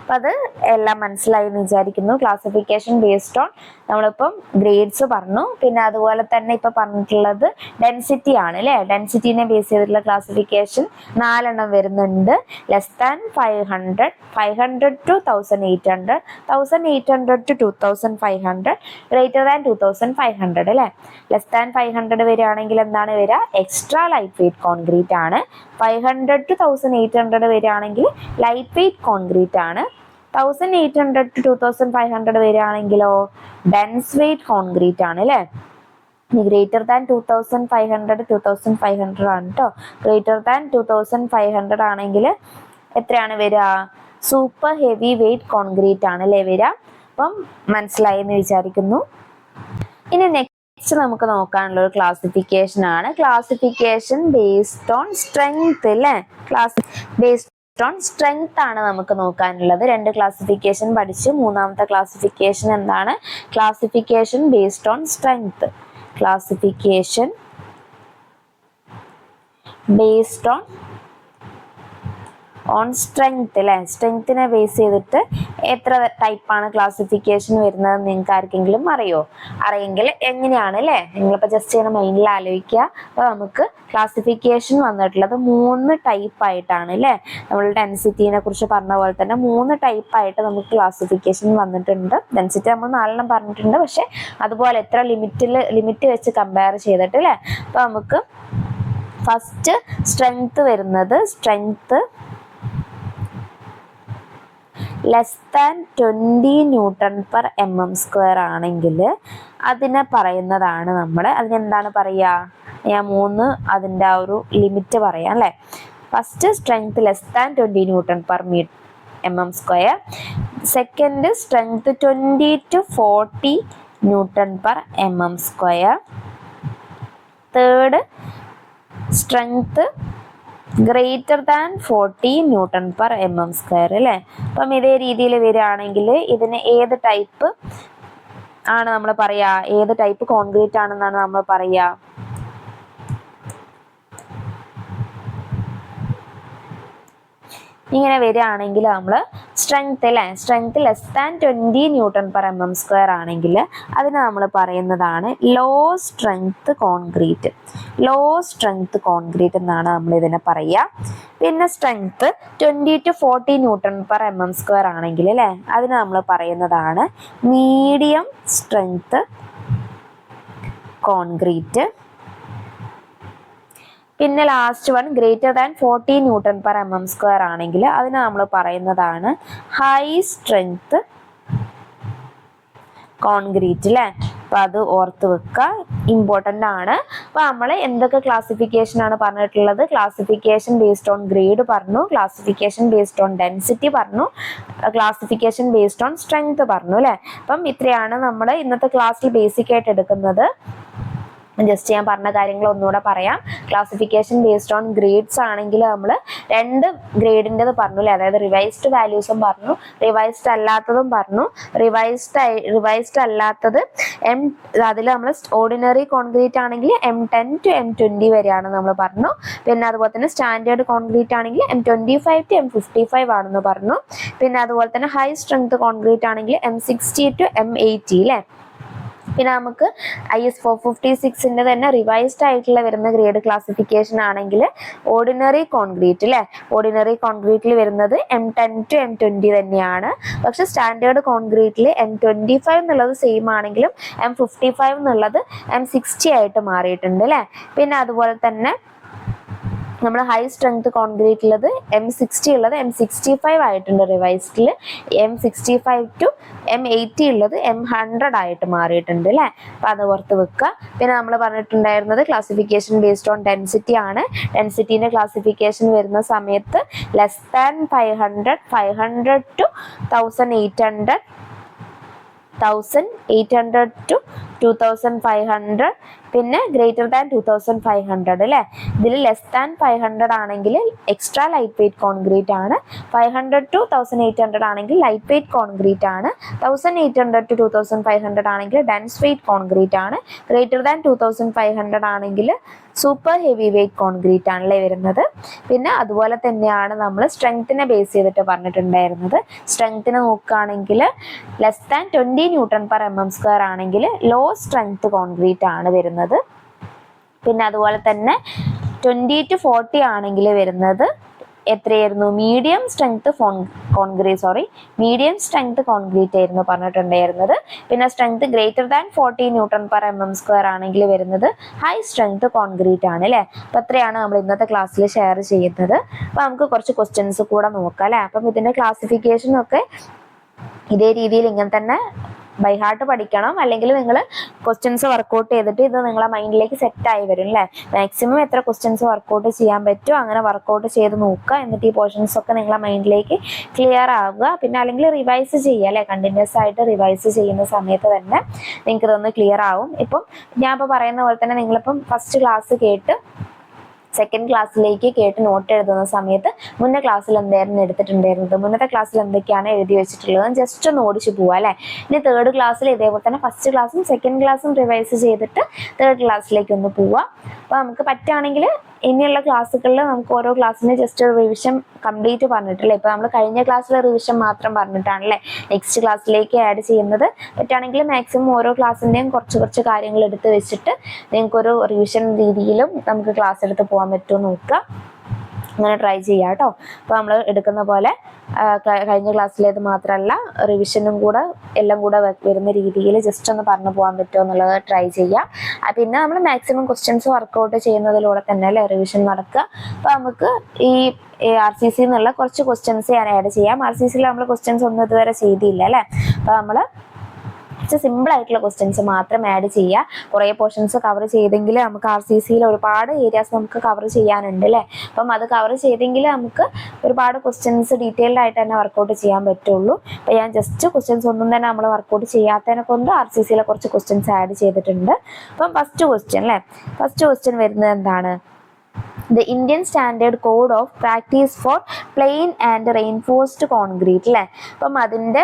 അപ്പൊ അത് എല്ലാം മനസ്സിലായി എന്ന് വിചാരിക്കുന്നു. ക്ലാസിഫിക്കേഷൻ ബേസ്ഡ് ഓൺ നമ്മളിപ്പം ഗ്രേഡ്സ് പറഞ്ഞു, പിന്നെ അതുപോലെ തന്നെ ഇപ്പൊ പറഞ്ഞിട്ടുള്ളത് ഡെൻസിറ്റി ആണ് അല്ലെ. ഡെൻസിറ്റിനെ ബേസ് ചെയ്തിട്ടുള്ള ക്ലാസിഫിക്കേഷൻ 4 വരുന്നുണ്ട്. Less than 500, 500 to 1800, 1800 to 2500, greater than 2500 അല്ലെ. ലെസ് ദാൻ 500 വരികയാണെങ്കിൽ എന്താണ് വരിക? എക്സ്ട്രാ ലൈറ്റ് വെയിറ്റ് കോൺക്രീറ്റ് ആണ്. 500 to 1800 വരികയാണെങ്കിൽ ലൈറ്റ് വെയിറ്റ് കോൺക്രീറ്റ് ആണ്. 1800 to 2500 വരികയാണെങ്കിലോ ഡെൻസ് വെയിറ്റ് കോൺക്രീറ്റ് ആണ് അല്ലെ. ഗ്രേറ്റർ ദാൻ 2500 2500 ആണ് കേട്ടോ. ഗ്രേറ്റർ ദാൻ 2500 ആണെങ്കിൽ എത്രയാണ് വരിക? സൂപ്പർ ഹെവി വെയിറ്റ് കോൺക്രീറ്റ് ആണ് അല്ലേ വരിക. അപ്പം മനസ്സിലായി എന്ന് വിചാരിക്കുന്നു. ഇനി നെക്സ്റ്റ് നമുക്ക് നോക്കാനുള്ള ഒരു ക്ലാസിഫിക്കേഷൻ ആണ് ക്ലാസിഫിക്കേഷൻ ബേസ്ഡ് ഓൺ സ്ട്രെങ്ത് അല്ലേ. ബേസ്ഡ് ഓൺ സ്ട്രെങ്ത് ആണ് നമുക്ക് നോക്കാനുള്ളത്. 2 ക്ലാസിഫിക്കേഷൻ പഠിച്ചു. മൂന്നാമത്തെ ക്ലാസിഫിക്കേഷൻ എന്താണ്? Classification based on strength. Classification based on strength അല്ലെ. സ്ട്രെങ്ത്തിനെ ബേസ് ചെയ്തിട്ട് എത്ര ടൈപ്പാണ് ക്ലാസിഫിക്കേഷൻ വരുന്നത് നിങ്ങൾക്ക് ആർക്കെങ്കിലും അറിയോ? അറിയെങ്കിൽ എങ്ങനെയാണ് അല്ലെ, നിങ്ങളിപ്പോൾ ജസ്റ്റ് ഇങ്ങനെ മൈൻഡിൽ ആലോചിക്കുക. അപ്പോൾ നമുക്ക് ക്ലാസിഫിക്കേഷൻ വന്നിട്ടുള്ളത് 3 ടൈപ്പായിട്ടാണ് അല്ലെ. നമ്മൾ ഡെൻസിറ്റിനെ കുറിച്ച് പറഞ്ഞ പോലെ തന്നെ 3 ടൈപ്പായിട്ട് നമുക്ക് ക്ലാസിഫിക്കേഷൻ വന്നിട്ടുണ്ട്. ഡെൻസിറ്റി നമ്മൾ 4 പറഞ്ഞിട്ടുണ്ട്, പക്ഷെ അതുപോലെ എത്ര ലിമിറ്റ് വെച്ച് കമ്പയർ ചെയ്തിട്ട് അല്ലെ. അപ്പോൾ നമുക്ക് ഫസ്റ്റ് സ്ട്രെങ്ത് വരുന്നത് strength less than 20 newton per mm² ആണെങ്കിൽ അതിനെ പറയുന്നതാണ് നമ്മൾ, അതിനെന്താണ് പറയുക? ഞാൻ 3 അതിൻ്റെ ആ ഒരു ലിമിറ്റ് പറയാം അല്ലേ. First strength less than 20 newton per mm². Second strength 20 to 40 newton per mm². Third strength greater than 40 newton per mm² അല്ലേ. അപ്പം ഇതേ രീതിയിൽ വരികയാണെങ്കിൽ ഇതിന് ഏത് ടൈപ്പ് ആണ് നമ്മൾ പറയുക? ഏത് ടൈപ്പ് കോൺക്രീറ്റ് ആണെന്നാണ് നമ്മൾ പറയുക? ഇങ്ങനെ വരികയാണെങ്കിൽ നമ്മൾ സ്ട്രെങ്ത് അല്ലേ, strength less than 20 newton per mm² ആണെങ്കിൽ അതിനെ നമ്മൾ പറയുന്നതാണ് low strength concrete. Low strength concrete എന്നാണ് നമ്മൾ ഇതിനെ പറയുക. പിന്നെ strength 20 to 40 newton per mm² ആണെങ്കിൽ അല്ലേ, അതിനെ നമ്മൾ പറയുന്നതാണ് മീഡിയം സ്ട്രെങ്ത് കോൺക്രീറ്റ്. പിന്നെ last one greater than 40 newton per mm² ആണെങ്കിൽ അതിനെ നമ്മൾ പറയുന്നതാണ് ഹൈ സ്ട്രെങ്ത് കോൺക്രീറ്റ് അല്ലേ. അപ്പൊ അത് ഓർത്ത് വെക്കുക, ഇമ്പോർട്ടൻ്റ് ആണ്. അപ്പൊ നമ്മൾ എന്തൊക്കെ ക്ലാസിഫിക്കേഷൻ ആണ് പറഞ്ഞിട്ടുള്ളത്? ക്ലാസിഫിക്കേഷൻ ബേസ്ഡ് ഓൺ ഗ്രേഡ് പറഞ്ഞു, ക്ലാസിഫിക്കേഷൻ ബേസ്ഡ് ഓൺ ഡെൻസിറ്റി പറഞ്ഞു, ക്ലാസിഫിക്കേഷൻ ബേസ്ഡ് ഓൺ സ്ട്രെങ്ത് പറഞ്ഞു അല്ലേ. അപ്പം ഇത്രയാണ് നമ്മൾ ഇന്നത്തെ ക്ലാസ്സിൽ ബേസിക് ആയിട്ട് എടുക്കുന്നത്. ജസ്റ്റ് ഞാൻ പറഞ്ഞ കാര്യങ്ങൾ ഒന്നുകൂടെ പറയാം. ക്ലാസിഫിക്കേഷൻ ബേസ്ഡ് ഓൺ ഗ്രേഡ്സ് ആണെങ്കിൽ നമ്മൾ 2 ഗ്രേഡിൻ്റെത് പറഞ്ഞു അല്ലേ, അതായത് റിവൈസ്ഡ് വാല്യൂസും പറഞ്ഞു, റിവൈസ്ഡ് അല്ലാത്തതും പറഞ്ഞു. റിവൈസ്ഡ് അല്ലാത്തത് അതിൽ നമ്മൾ ഓർഡിനറി കോൺക്രീറ്റ് ആണെങ്കിൽ M10 to M20 വരെയാണ് നമ്മൾ പറഞ്ഞു. പിന്നെ അതുപോലെ തന്നെ സ്റ്റാൻഡേർഡ് കോൺക്രീറ്റ് ആണെങ്കിൽ M25 to M55 ആണെന്ന് പറഞ്ഞു. പിന്നെ അതുപോലെ തന്നെ ഹൈ സ്ട്രെങ്ത് കോൺക്രീറ്റ് ആണെങ്കിൽ M60 to M80 അല്ലേ. പിന്നെ നമുക്ക് IS 456 തന്നെ റിവൈസ്ഡ് ആയിട്ടുള്ള വരുന്ന ഗ്രേഡ് ക്ലാസിഫിക്കേഷൻ ആണെങ്കിൽ ഓർഡിനറി കോൺക്രീറ്റ് അല്ലെ, ഓർഡിനറി കോൺക്രീറ്റിൽ വരുന്നത് M10 to M20 തന്നെയാണ്. പക്ഷെ സ്റ്റാൻഡേർഡ് കോൺക്രീറ്റിൽ M25 എന്നുള്ളത് സെയിം ആണെങ്കിലും M55 എന്നുള്ളത് M60 ആയിട്ട് മാറിയിട്ടുണ്ട് അല്ലെ. പിന്നെ അതുപോലെ തന്നെ നമ്മുടെ ഹൈ സ്ട്രെങ്ത് കോൺക്രീറ്റിലത് M60 ഉള്ളത് M65 ആയിട്ടുണ്ട് റിവൈസ്ഡിൽ. M65 to M80 ഉള്ളത് M100 ആയിട്ട് മാറിയിട്ടുണ്ട് അല്ലേ. അപ്പം അത് ഓർത്ത് വെക്കുക. പിന്നെ നമ്മൾ പറഞ്ഞിട്ടുണ്ടായിരുന്നത് ക്ലാസിഫിക്കേഷൻ ബേസ്ഡ് ഓൺ ഡെൻസിറ്റി ആണ്. ഡെൻസിറ്റീൻ്റെ ക്ലാസിഫിക്കേഷൻ വരുന്ന സമയത്ത് ലെസ് ദാൻ 500, 500 to 1800, 1800 to 2500, പിന്നെ ഗ്രേറ്റർ ദാൻ 2500 അല്ലേ. ഇതിൽ ലെസ് ദാൻ 500 ആണെങ്കിൽ എക്സ്ട്രാ ലൈറ്റ് വെയ്റ്റ് കോൺക്രീറ്റ് ആണ്. 500 to 1800 ആണെങ്കിൽ ലൈറ്റ് വെയ്റ്റ് കോൺക്രീറ്റ് ആണ്. 1800 to 2500 ആണെങ്കിൽ ഡെൻസ് വെയ്റ്റ് കോൺക്രീറ്റ് ആണ്. ഗ്രേറ്റർ ദാൻ 2500 ആണെങ്കിൽ സൂപ്പർ ഹെവി വെയ്റ്റ് കോൺക്രീറ്റ് ആണല്ലേ വരുന്നത്. പിന്നെ അതുപോലെ തന്നെയാണ് നമ്മൾ സ്ട്രെങ്ത്തിനെ ബേസ് ചെയ്തിട്ട് പറഞ്ഞിട്ടുണ്ടായിരുന്നത്. സ്ട്രെങ്ത്തിനെ നോക്കുകയാണെങ്കിൽ ലെസ് ദാൻ 20 Newton/mm² ആണെങ്കിൽ ലോ സ്ട്രെങ്ത് കോൺക്രീറ്റ് ആണ് വരുന്നത്. പിന്നെ അതുപോലെ തന്നെ 20 to 40 ആണെങ്കിൽ വരുന്നത് എത്രയായിരുന്നു? മീഡിയം സ്ട്രെങ്ത് കോൺക്രീറ്റ് ആയിരുന്നു പറഞ്ഞിട്ടുണ്ടായിരുന്നത്. പിന്നെ സ്ട്രെങ്ത് ഗ്രേറ്റർ ദാൻ 40 Newton/mm² ആണെങ്കിൽ വരുന്നത് ഹൈ സ്ട്രെങ്ത് കോൺക്രീറ്റ് ആണ് അല്ലേ. അപ്പം അത്രയാണ് നമ്മൾ ഇന്നത്തെ ക്ലാസ്സിൽ ഷെയർ ചെയ്യുന്നത്. അപ്പം നമുക്ക് കുറച്ച് ക്വസ്റ്റ്യൻസ് കൂടെ നോക്കാം അല്ലേ. അപ്പം ഇതിൻ്റെ ക്ലാസിഫിക്കേഷനൊക്കെ ഇതേ രീതിയിൽ ഇങ്ങനെ തന്നെ ബൈ ഹാർട്ട് പഠിക്കണം. അല്ലെങ്കിൽ നിങ്ങൾ ക്വസ്റ്റ്യൻസ് വർക്കൗട്ട് ചെയ്തിട്ട് ഇത് നിങ്ങളെ മൈൻഡിലേക്ക് സെറ്റായി വരും അല്ലേ. മാക്സിമം എത്ര ക്വസ്റ്റ്യൻസ് വർക്കൗട്ട് ചെയ്യാൻ പറ്റുമോ അങ്ങനെ വർക്കൗട്ട് ചെയ്ത് നോക്കുക. എന്നിട്ട് ഈ പോർഷൻസ് ഒക്കെ നിങ്ങളെ മൈൻഡിലേക്ക് ക്ലിയർ ആവുക. പിന്നെ അല്ലെങ്കിൽ റിവൈസ് ചെയ്യുക അല്ലേ. കണ്ടിന്യൂസ് ആയിട്ട് റിവൈസ് ചെയ്യുന്ന സമയത്ത് തന്നെ നിങ്ങൾക്ക് ഇതൊന്ന് ക്ലിയർ ആവും. ഇപ്പം ഞാൻ ഇപ്പോൾ പറയുന്ന പോലെ തന്നെ നിങ്ങളിപ്പം ഫസ്റ്റ് ക്ലാസ് കേട്ട് സെക്കൻഡ് ക്ലാസ്സിലേക്ക് കേട്ട് നോട്ട് എഴുതുന്ന സമയത്ത് മുന്നേ ക്ലാസ്സിൽ എന്തായിരുന്നു എടുത്തിട്ടുണ്ടായിരുന്നത്, മുന്നത്തെ ക്ലാസ്സിൽ എന്തൊക്കെയാണ് എഴുതി വെച്ചിട്ടുള്ളത് ജസ്റ്റ് ഒന്ന് ഓടിച്ചു പോവുക അല്ലേ. ഇനി തേർഡ് ക്ലാസ്സിൽ ഇതേപോലെ തന്നെ ഫസ്റ്റ് ക്ലാസ്സും സെക്കൻഡ് ക്ലാസ്സും റിവൈസ് ചെയ്തിട്ട് തേർഡ് ക്ലാസ്സിലേക്ക് ഒന്ന് പോവുക. അപ്പോൾ നമുക്ക് പറ്റുകയാണെങ്കിൽ ഇനിയുള്ള ക്ലാസ്സുകളിൽ നമുക്ക് ഓരോ ക്ലാസ്സിന് ജസ്റ്റ് ഒരു റിവിഷൻ കംപ്ലീറ്റ് പറഞ്ഞിട്ടില്ലേ. ഇപ്പോൾ നമ്മൾ കഴിഞ്ഞ ക്ലാസ്സിലെ റിവിഷൻ മാത്രം പറഞ്ഞിട്ടാണല്ലേ നെക്സ്റ്റ് ക്ലാസ്സിലേക്ക് ആഡ് ചെയ്യുന്നത്. പറ്റുകയാണെങ്കിൽ മാക്സിമം ഓരോ ക്ലാസ്സിൻ്റെയും കുറച്ച് കാര്യങ്ങൾ എടുത്ത് വെച്ചിട്ട് നിങ്ങൾക്കൊരു റിവിഷൻ രീതിയിലും നമുക്ക് ക്ലാസ് എടുത്ത് പോകാൻ പറ്റുമോ നോക്കുക. അങ്ങനെ ട്രൈ ചെയ്യാം കേട്ടോ. അപ്പോൾ നമ്മൾ എടുക്കുന്ന പോലെ കഴിഞ്ഞ ക്ലാസ്സിലേത് മാത്രമല്ല റിവിഷനും കൂടെ എല്ലാം കൂടെ വരുന്ന രീതിയിൽ ജസ്റ്റ് ഒന്ന് പറഞ്ഞു പോകാൻ പറ്റുമോ എന്നുള്ളത് ട്രൈ ചെയ്യാം. പിന്നെ നമ്മൾ മാക്സിമം ക്വസ്റ്റ്യൻസ് വർക്കൗട്ട് ചെയ്യുന്നതിലൂടെ തന്നെ അല്ലേ റിവിഷൻ നടക്കുക. അപ്പോൾ നമുക്ക് ഈ RCC എന്നുള്ള കുറച്ച് ക്വസ്റ്റ്യൻസ് ഞാൻ ആഡ് ചെയ്യാം. RCCയിൽ നമ്മൾ ക്വസ്റ്റ്യൻസ് ഒന്നും ഇതുവരെ ചെയ്തില്ല അല്ലേ. അപ്പോൾ നമ്മൾ സിമ്പിൾ ആയിട്ടുള്ള ക്വസ്റ്റ്യൻസ് മാത്രം ആഡ് ചെയ്യുക. കുറേ പോർഷൻസ് കവർ ചെയ്തെങ്കിൽ നമുക്ക് RCCയിൽ ഒരുപാട് ഏരിയാസ് നമുക്ക് കവർ ചെയ്യാനുണ്ട് അല്ലേ. അപ്പം അത് കവർ ചെയ്തെങ്കിൽ നമുക്ക് ഒരുപാട് ക്വസ്റ്റ്യൻസ് ഡീറ്റെയിൽഡ് ആയിട്ട് തന്നെ വർക്കൗട്ട് ചെയ്യാൻ പറ്റുള്ളൂ. അപ്പോൾ ഞാൻ ജസ്റ്റ് ക്വസ്റ്റ്യൻസ് ഒന്നും തന്നെ നമ്മൾ വർക്കൗട്ട് ചെയ്യാത്തതിനെ കൊണ്ട് RCCയിലെ കുറച്ച് ക്വസ്റ്റ്യൻസ് ആഡ് ചെയ്തിട്ടുണ്ട്. അപ്പം ഫസ്റ്റ് ക്വസ്റ്റ്യൻ അല്ലേ. ഫസ്റ്റ് ക്വസ്റ്റ്യൻ വരുന്നത് എന്താണ്? The Indian Standard Code of Practice for Plain and Reinforced Concrete അല്ലേ. അപ്പം അതിൻ്റെ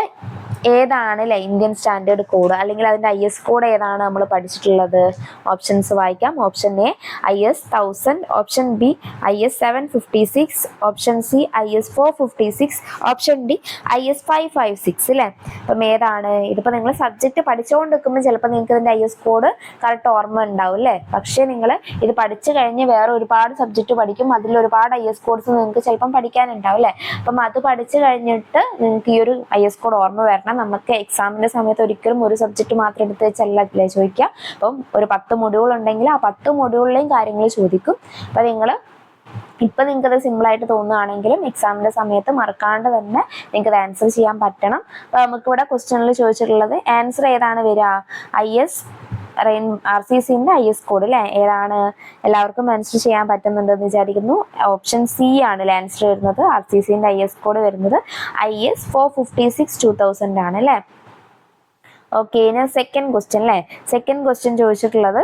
ഏതാണ് അല്ലേ ഇന്ത്യൻ സ്റ്റാൻഡേർഡ് കോഡ്, അല്ലെങ്കിൽ അതിൻ്റെ IS കോഡ് ഏതാണ് നമ്മൾ പഠിച്ചിട്ടുള്ളത്? ഓപ്ഷൻസ് വായിക്കാം. Option A IS 1000, option B IS 756, option C IS 456, option D IS 556 അല്ലേ. അപ്പം ഏതാണ്? ഇതിപ്പോൾ നിങ്ങൾ സബ്ജക്റ്റ് പഠിച്ചുകൊണ്ട് നിൽക്കുമ്പോൾ ചിലപ്പോൾ നിങ്ങൾക്ക് ഇതിൻ്റെ IS കോഡ് കറക്റ്റ് ഓർമ്മ ഉണ്ടാവും അല്ലേ. പക്ഷേ നിങ്ങൾ ഇത് പഠിച്ചു കഴിഞ്ഞ് വേറെ ഒരുപാട് സബ്ജക്റ്റ് പഠിക്കും, അതിൽ ഒരുപാട് IS കോഡ്സ് നിങ്ങൾക്ക് ചിലപ്പം പഠിക്കാനുണ്ടാവും അല്ലേ. അപ്പം അത് പഠിച്ചു കഴിഞ്ഞിട്ട് നിങ്ങൾക്ക് ഈ ഒരു IS കോഡ് ഓർമ്മ വരണം. നമുക്ക് എക്സാമിൻ്റെ സമയത്ത് ഒരിക്കലും ഒരു സബ്ജക്റ്റ് മാത്രം എടുത്ത് വെച്ചല്ല ചോദിക്കുക. അപ്പം ഒരു 10 മൊഡ്യൂൾ ഉണ്ടെങ്കിൽ ആ 10 മൊഡ്യൂളിലെയും കാര്യങ്ങൾ ചോദിക്കും. അപ്പം നിങ്ങൾക്കത് സിമ്പിളായിട്ട് തോന്നുകയാണെങ്കിലും എക്സാമിൻ്റെ സമയത്ത് മറക്കാണ്ട് തന്നെ നിങ്ങൾക്കത് ആൻസർ ചെയ്യാൻ പറ്റണം. അപ്പോൾ നമുക്കിവിടെ ക്വസ്റ്റ്യനിൽ ചോദിച്ചിട്ടുള്ളത് ആൻസർ ഏതാണ് വരിക? RCCൻ്റെ IS കോഡ് അല്ലേ. ഏതാണ്? എല്ലാവർക്കും ആൻസർ ചെയ്യാൻ പറ്റുന്നുണ്ടെന്ന് വിചാരിക്കുന്നു. ഓപ്ഷൻ C ആണ് ആൻസർ വരുന്നത്. RCCൻ്റെ IS കോഡ് വരുന്നത് IS 456 2000 ആണ് അല്ലേ. ഓക്കെ, ഇനി സെക്കൻഡ് ക്വസ്റ്റ്യൻ അല്ലേ. സെക്കൻഡ് ക്വസ്റ്റ്യൻ ചോദിച്ചിട്ടുള്ളത്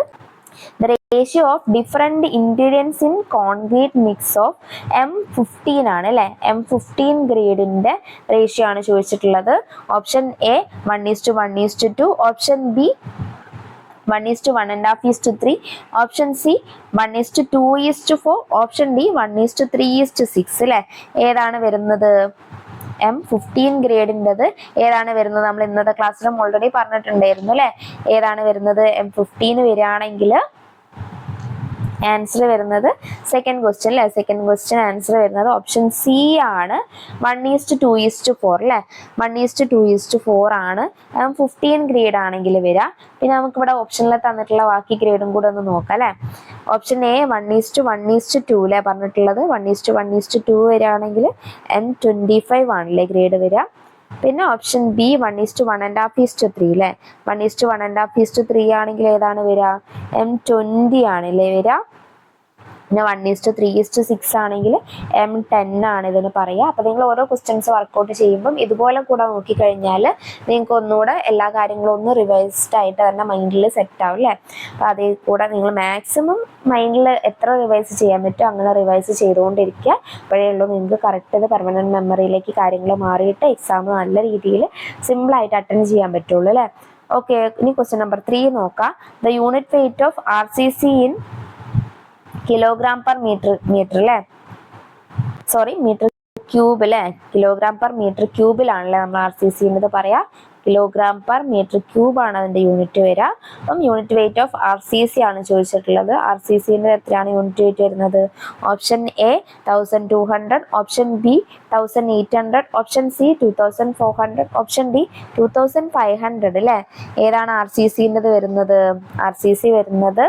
the ratio of different ingredients in concrete mix of M15 ആണ് അല്ലേ. M15 ഗ്രേഡിൻ്റെ റേഷ്യോ ആണ് ചോദിച്ചിട്ടുള്ളത്. Option A 1:1:2, option B 1:1.5:3, option C 1:2:4, option D 1:3:6 അല്ലേ. ഏതാണ് വരുന്നത്? M15 ഗ്രേഡിൻ്റെത് ഏതാണ് വരുന്നത്? നമ്മൾ ഇന്നത്തെ ക്ലാസ്സിലും ഓൾറെഡി പറഞ്ഞിട്ടുണ്ടായിരുന്നു അല്ലെ. ഏതാണ് വരുന്നത്? M15 വരികയാണെങ്കിൽ ആൻസർ വരുന്നത് സെക്കൻഡ് ക്വസ്റ്റ്യൻ അല്ലെ. സെക്കൻഡ് ക്വസ്റ്റ്യൻ ആൻസർ വരുന്നത് ഓപ്ഷൻ സി ആണ്. 1:2:4 അല്ലെ. 1:2:4 ആണ്. 15 ഗ്രേഡ് ആണെങ്കിൽ വരിക. പിന്നെ നമുക്ക് ഇവിടെ ഓപ്ഷനിൽ തന്നിട്ടുള്ള ബാക്കി ഗ്രേഡും കൂടെ ഒന്ന് നോക്കാം അല്ലെ. ഓപ്ഷൻ എ 1:1:2 അല്ലെ പറഞ്ഞിട്ടുള്ളത്. 1:1:2 വരികയാണെങ്കിൽ M25 ആണല്ലേ ഗ്രേഡ് വരിക. പിന്നെ ഓപ്ഷൻ ബി 1:1.5:3 അല്ലെ. 1:1.5:3 ആണെങ്കിൽ ഏതാണ് വരിക? M20 ആണല്ലേ വരിക. പിന്നെ 1:3:6 ആണെങ്കിൽ M10 ആണ് ഇതിന് പറയുക. അപ്പൊ നിങ്ങൾ ഓരോ ക്വസ്റ്റ്യൻസ് വർക്ക്ഔട്ട് ചെയ്യുമ്പം ഇതുപോലെ കൂടെ നോക്കിക്കഴിഞ്ഞാൽ നിങ്ങൾക്ക് ഒന്നുകൂടെ എല്ലാ കാര്യങ്ങളും ഒന്ന് റിവൈസ്ഡ് ആയിട്ട് തന്നെ മൈൻഡിൽ സെറ്റ് ആവും അല്ലേ. അപ്പൊ അതിൽ കൂടെ നിങ്ങൾ മാക്സിമം മൈൻഡിൽ എത്ര റിവൈസ് ചെയ്യാൻ പറ്റുമോ അങ്ങനെ റിവൈസ് ചെയ്തുകൊണ്ടിരിക്കുക. അപ്പോഴേ ഉള്ളൂ നിങ്ങൾക്ക് കറക്റ്റ് ഇത് പെർമനന്റ് മെമ്മറിയിലേക്ക് കാര്യങ്ങൾ മാറിയിട്ട് എക്സാം നല്ല രീതിയിൽ സിമ്പിളായിട്ട് അറ്റൻഡ് ചെയ്യാൻ പറ്റുള്ളൂ അല്ലേ. ഓക്കെ, ഇനി ക്വസ്റ്റ്യൻ നമ്പർ 3 നോക്കാം. The unit weight of RCC in kilogram per metre അല്ലേ. സോറി, മീറ്റർ ക്യൂബ് അല്ലെ. കിലോഗ്രാം പെർ മീറ്റർ ക്യൂബിലാണല്ലേ നമ്മൾ RCC എന്നത് പറയാ. കിലോഗ്രാം പെർ മീറ്റർ ക്യൂബ് ആണ് അതിന്റെ യൂണിറ്റ് വരിക. അപ്പം യൂണിറ്റ് വെയിറ്റ് ഓഫ് RCC ആണ് ചോദിച്ചിട്ടുള്ളത്. RCCന്റെ എത്രയാണ് യൂണിറ്റ് വെയിറ്റ് വരുന്നത്? Option A 1200, option B 1800, option C 2400, option D 2500 അല്ലെ. ഏതാണ് RCCന്റെ വരുന്നത്? RCC വരുന്നത്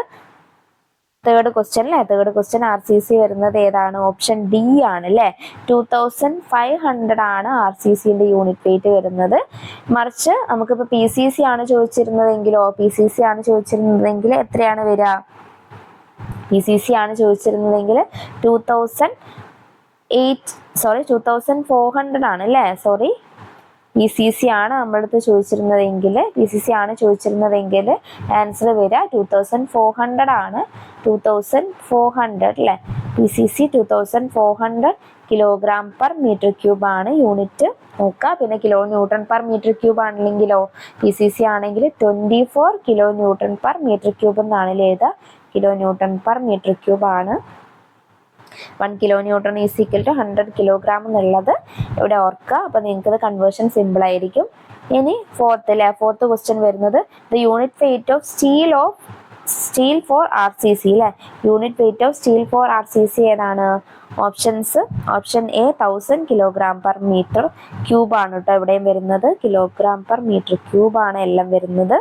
തേർഡ് ക്വസ്റ്റ്യൻ അല്ലേ. തേർഡ് ക്വസ്റ്റ്യൻ RCC വരുന്നത് ഏതാണ്? ഓപ്ഷൻ ഡി ആണ് അല്ലെ. 2500 ആണ് RCCന്റെ യൂണിറ്റ് വെയിറ്റ് വരുന്നത്. മറിച്ച് നമുക്കിപ്പോ PCC ആണ് ചോദിച്ചിരുന്നതെങ്കിലോ, PCC ആണ് ചോദിച്ചിരുന്നതെങ്കിൽ എത്രയാണ് വരിക? PCC ആണ് ചോദിച്ചിരുന്നതെങ്കിൽ 2400 ആണ് അല്ലേ. സോറി, PCC ആണ് നമ്മളടുത്ത് ചോദിച്ചിരുന്നതെങ്കിൽ ആൻസർ വരിക 2400 ആണ്. 2400 അല്ലെ. PCC 2400 kilogram per metre cube ആണ് യൂണിറ്റ് നോക്കുക. പിന്നെ kilo newton per metre cube ആണെങ്കിലോ, PCC ആണെങ്കിൽ 24 kilo newton per metre cube എന്നാണ് എഴുതുക. Kilo newton per metre cube ആണ്. 1 kilo newton is equal to 100 kilogram എന്നുള്ളത് ഇവിടെ ഓർക്കുക. അപ്പൊ നിങ്ങൾക്ക് കൺവേർഷൻ സിമ്പിൾ ആയിരിക്കും. ഇനി ഫോർത്ത് ക്വസ്റ്റ്യൻ വരുന്നത് the unit weight of steel for RCC അല്ലെ. Unit weight of steel for RCC ഏതാണ്? Options option A 1000 kilogram per metre cube ആണ് കേട്ടോ ഇവിടെയും വരുന്നത്. കിലോഗ്രാം പെർ മീറ്റർ ക്യൂബ് ആണ് എല്ലാം വരുന്നത്.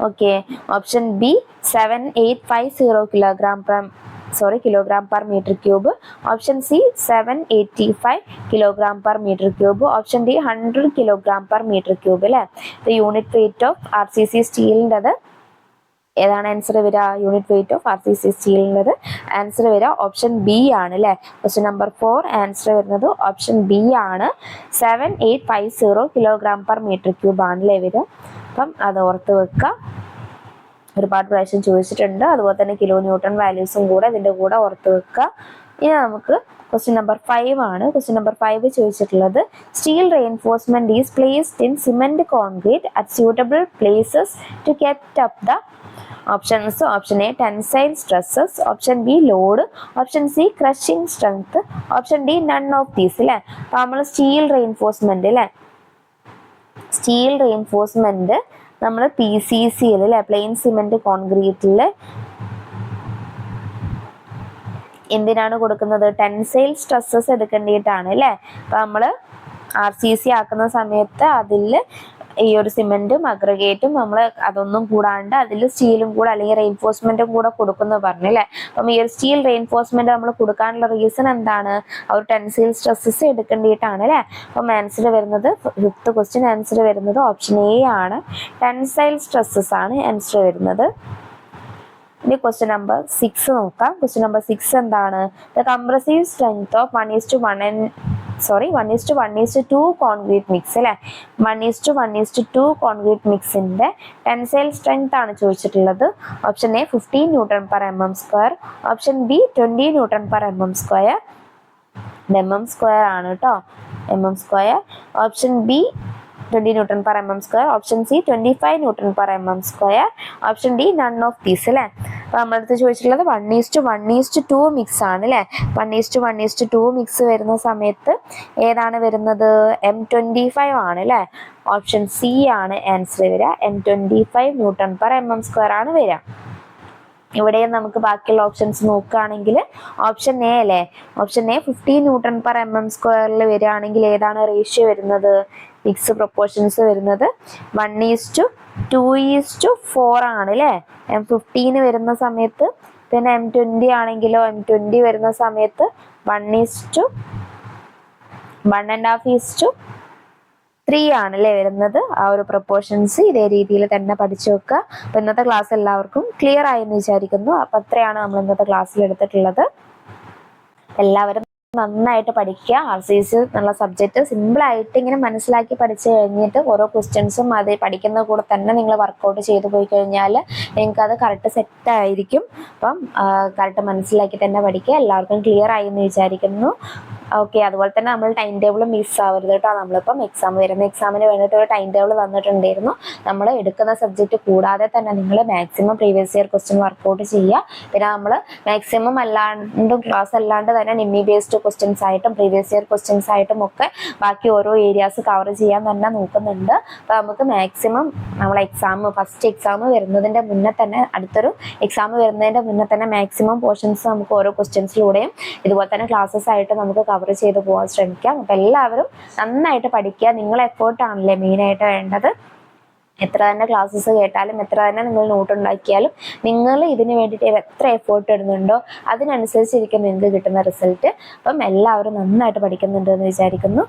Okay, option B 7850 kilogram per metre cube. Option C 785 kilogram per metre cube. Option D 100 kilogram per metre cube അല്ലെ. Unit weight of RCC സ്റ്റീലിൻ്റെത് ഏതാണ് ആൻസർ വരിക? യൂണിറ്റ് വെയിറ്റ് ഓഫ് RCC സ്റ്റീലിൻ്റെത് answer വരിക option B ആണ് അല്ലെ. Question number 4 answer വരുന്നത് option B ആണ്. 7850 കിലോഗ്രാം പെർ മീറ്റർ ക്യൂബ് ആണല്ലേ വരിക. അപ്പം അത് ഓർത്ത് വെക്കുക. ഒരുപാട് പ്രാവശ്യം ചോദിച്ചിട്ടുണ്ട്. അതുപോലെ തന്നെ കിലോ ന്യൂട്ടൺ വാല്യൂസും കൂടെ ഇതിന്റെ കൂടെ ഓർത്ത് വെക്കുക. ഇനി നമുക്ക് ക്വസ്റ്റ്യൻ നമ്പർ 5 ആണ്. ക്വസ്റ്റ്യൻ നമ്പർ 5 ചോദിച്ചിട്ടുള്ളത് steel reinforcement is placed in cement concrete at suitable places to kept up the options. Option A tensile stresses, option B load, option C crushing strength, option D none of these അല്ലെ. അപ്പൊ നമ്മൾ steel reinforcement അല്ലെ. Steel reinforcement നമ്മൾ PCC അല്ലെ, plain cement കോൺക്രീറ്റില് എന്തിനാണ് കൊടുക്കുന്നത്? Tensile stresses എടുക്കേണ്ടിയിട്ടാണ് അല്ലെ. അപ്പൊ നമ്മള് RCC ആക്കുന്ന സമയത്ത് അതില് ഈ ഒരു സിമെന്റും അഗ്രഗേറ്റും നമ്മൾ അതൊന്നും കൂടാണ്ട് അതിൽ സ്റ്റീലും കൂടെ അല്ലെങ്കിൽ റെയിൻഫോഴ്സ്മെന്റും കൂടെ കൊടുക്കുന്നു പറഞ്ഞു അല്ലെ. അപ്പം ഈ ഒരു സ്റ്റീൽ റെയിൻഫോഴ്സ്മെന്റ് നമ്മൾ കൊടുക്കാനുള്ള റീസൺ എന്താണ്? ആ ഒരു ടെൻസൈൽ സ്ട്രെസ്സസ് എടുക്കേണ്ടിയിട്ടാണ് അല്ലെ. അപ്പം ആൻസർ വരുന്നത് ഫിഫ്ത്ത് ക്വസ്റ്റ്യൻ ആൻസർ വരുന്നത് ഓപ്ഷൻ എ ആണ്. ടെൻസൈൽ സ്ട്രെസ്സസ് ആണ് ആൻസർ വരുന്നത്. ഇനി ക്വസ്റ്റ്യൻ നമ്പർ 6 നോക്കാം. ക്വസ്റ്റ്യൻ നമ്പർ 6 എന്താണ്? The compressive strength of 1:1:2 concrete mix അല്ലെ. 1:1:2 കോൺക്രീറ്റ് മിക്സിന്റെ ടെൻസൈൽ സ്ട്രെങ്ത് ആണ് ചോദിച്ചിട്ടുള്ളത്. Option A 15 newton per mm², option B 20 newton per mm². ആണ് കേട്ടോ, mm². Option B 20 newton per M M square. Option C 25 newton per M M square. Option D none of these അല്ലേ. അപ്പൊ നമ്മളടുത്ത് ചോദിച്ചിട്ടുള്ളത് 1:1:2 mix ആണ് അല്ലെ. 1:1:2 mix വരുന്ന സമയത്ത് ഏതാണ് വരുന്നത്? M25 ആണ് അല്ലെ. ഓപ്ഷൻ സി ആണ് ആൻസർ വരിക. M25 newton per M M square ആണ് വരിക. ഇവിടെയും നമുക്ക് ബാക്കിയുള്ള ഓപ്ഷൻസ് നോക്കുകയാണെങ്കിൽ ഓപ്ഷൻ എ അല്ലേ. Option A 15 newton per M M സ്ക്വയറിൽ വരികയാണെങ്കിൽ ഏതാണ് റേഷ്യോ വരുന്നത്? മിക്സ് പ്രൊപ്പോർഷൻസ് വരുന്നത് 1:2:4 ആണ് അല്ലേ. M15 വരുന്ന സമയത്ത് പിന്നെ M20 ആണെങ്കിലോ M20 വരുന്ന സമയത്ത് 1:1.5:3 ആണ് അല്ലേ വരുന്നത്. ആ ഒരു പ്രൊപ്പോർഷൻസ് ഇതേ രീതിയിൽ തന്നെ പഠിച്ചു വെക്കുക. അപ്പൊ ഇന്നത്തെ ക്ലാസ് എല്ലാവർക്കും ക്ലിയർ ആയെന്ന് വിചാരിക്കുന്നു. അപ്പൊ അത്രയാണ് നമ്മൾ ഇന്നത്തെ ക്ലാസ്സിൽ എടുത്തിട്ടുള്ളത്. എല്ലാവരും നന്നായിട്ട് പഠിക്കുക. RCS എന്നുള്ള സബ്ജക്റ്റ് സിമ്പിൾ ആയിട്ട് ഇങ്ങനെ മനസ്സിലാക്കി പഠിച്ചു കഴിഞ്ഞിട്ട് ഓരോ ക്വസ്റ്റ്യൻസും അത് പഠിക്കുന്ന കൂടെ തന്നെ നിങ്ങൾ വർക്കൗട്ട് ചെയ്തു പോയി കഴിഞ്ഞാൽ നിങ്ങൾക്ക് അത് കറക്റ്റ് സെറ്റ് ആയിരിക്കും. അപ്പം കറക്റ്റ് മനസ്സിലാക്കി തന്നെ പഠിക്കുക. എല്ലാവർക്കും ക്ലിയർ ആയി എന്ന് വിചാരിക്കുന്നു. ഓക്കെ, അതുപോലെ തന്നെ നമ്മൾ ടൈം ടേബിൾ മിസ് ആവരുത് കേട്ടോ. നമ്മളിപ്പം വരുന്ന എക്സാമിന് വേണ്ടിയിട്ട് ഒരു ടൈം ടേബിൾ തന്നിട്ടുണ്ടായിരുന്നു. നമ്മൾ എടുക്കുന്ന സബ്ജക്റ്റ് കൂടാതെ തന്നെ നിങ്ങൾ maximum previous year question work out ചെയ്യുക. പിന്നെ നമ്മൾ മാക്സിമം അല്ലാണ്ടും ക്ലാസ് അല്ലാണ്ട് തന്നെ നിമ്മി ബേസ്ഡ് ക്വസ്റ്റ്യൻസ് ആയിട്ടും പ്രീവിയസ് ഇയർ ക്വസ്റ്റ്യൻസ് ആയിട്ടും ഒക്കെ ബാക്കി ഓരോ ഏരിയാസ് കവർ ചെയ്യാൻ തന്നെ നോക്കുന്നുണ്ട്. അപ്പോൾ നമുക്ക് മാക്സിമം നമ്മൾ ഫസ്റ്റ് എക്സാം വരുന്നതിൻ്റെ മുന്നേ തന്നെ അടുത്തൊരു എക്സാം വരുന്നതിൻ്റെ മുന്നേ തന്നെ മാക്സിമം പോർഷൻസ് നമുക്ക് ഓരോ ക്വസ്റ്റ്യൻസിലൂടെയും ഇതുപോലെ തന്നെ ക്ലാസ്സസ് ആയിട്ട് നമുക്ക് കവർ ചെയ്ത് പോകാൻ ശ്രമിക്കാം. അപ്പം എല്ലാവരും നന്നായിട്ട് പഠിക്കുക. നിങ്ങളെ എഫേർട്ടാണല്ലേ മെയിനായിട്ട് വേണ്ടത്. എത്ര തന്നെ ക്ലാസ്സസ് കേട്ടാലും എത്ര തന്നെ നിങ്ങൾ നോട്ട് ഉണ്ടാക്കിയാലും നിങ്ങൾ ഇതിന് വേണ്ടിയിട്ട് എത്ര എഫേർട്ട് ഇടുന്നുണ്ടോ അതിനനുസരിച്ചിരിക്കും നിങ്ങൾക്ക് കിട്ടുന്ന റിസൾട്ട്. അപ്പം എല്ലാവരും നന്നായിട്ട് പഠിക്കുന്നുണ്ട് എന്ന് വിചാരിക്കുന്നു.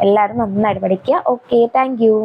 എല്ലാവരും നന്നായിട്ട് പഠിക്കുക. Okay, thank you.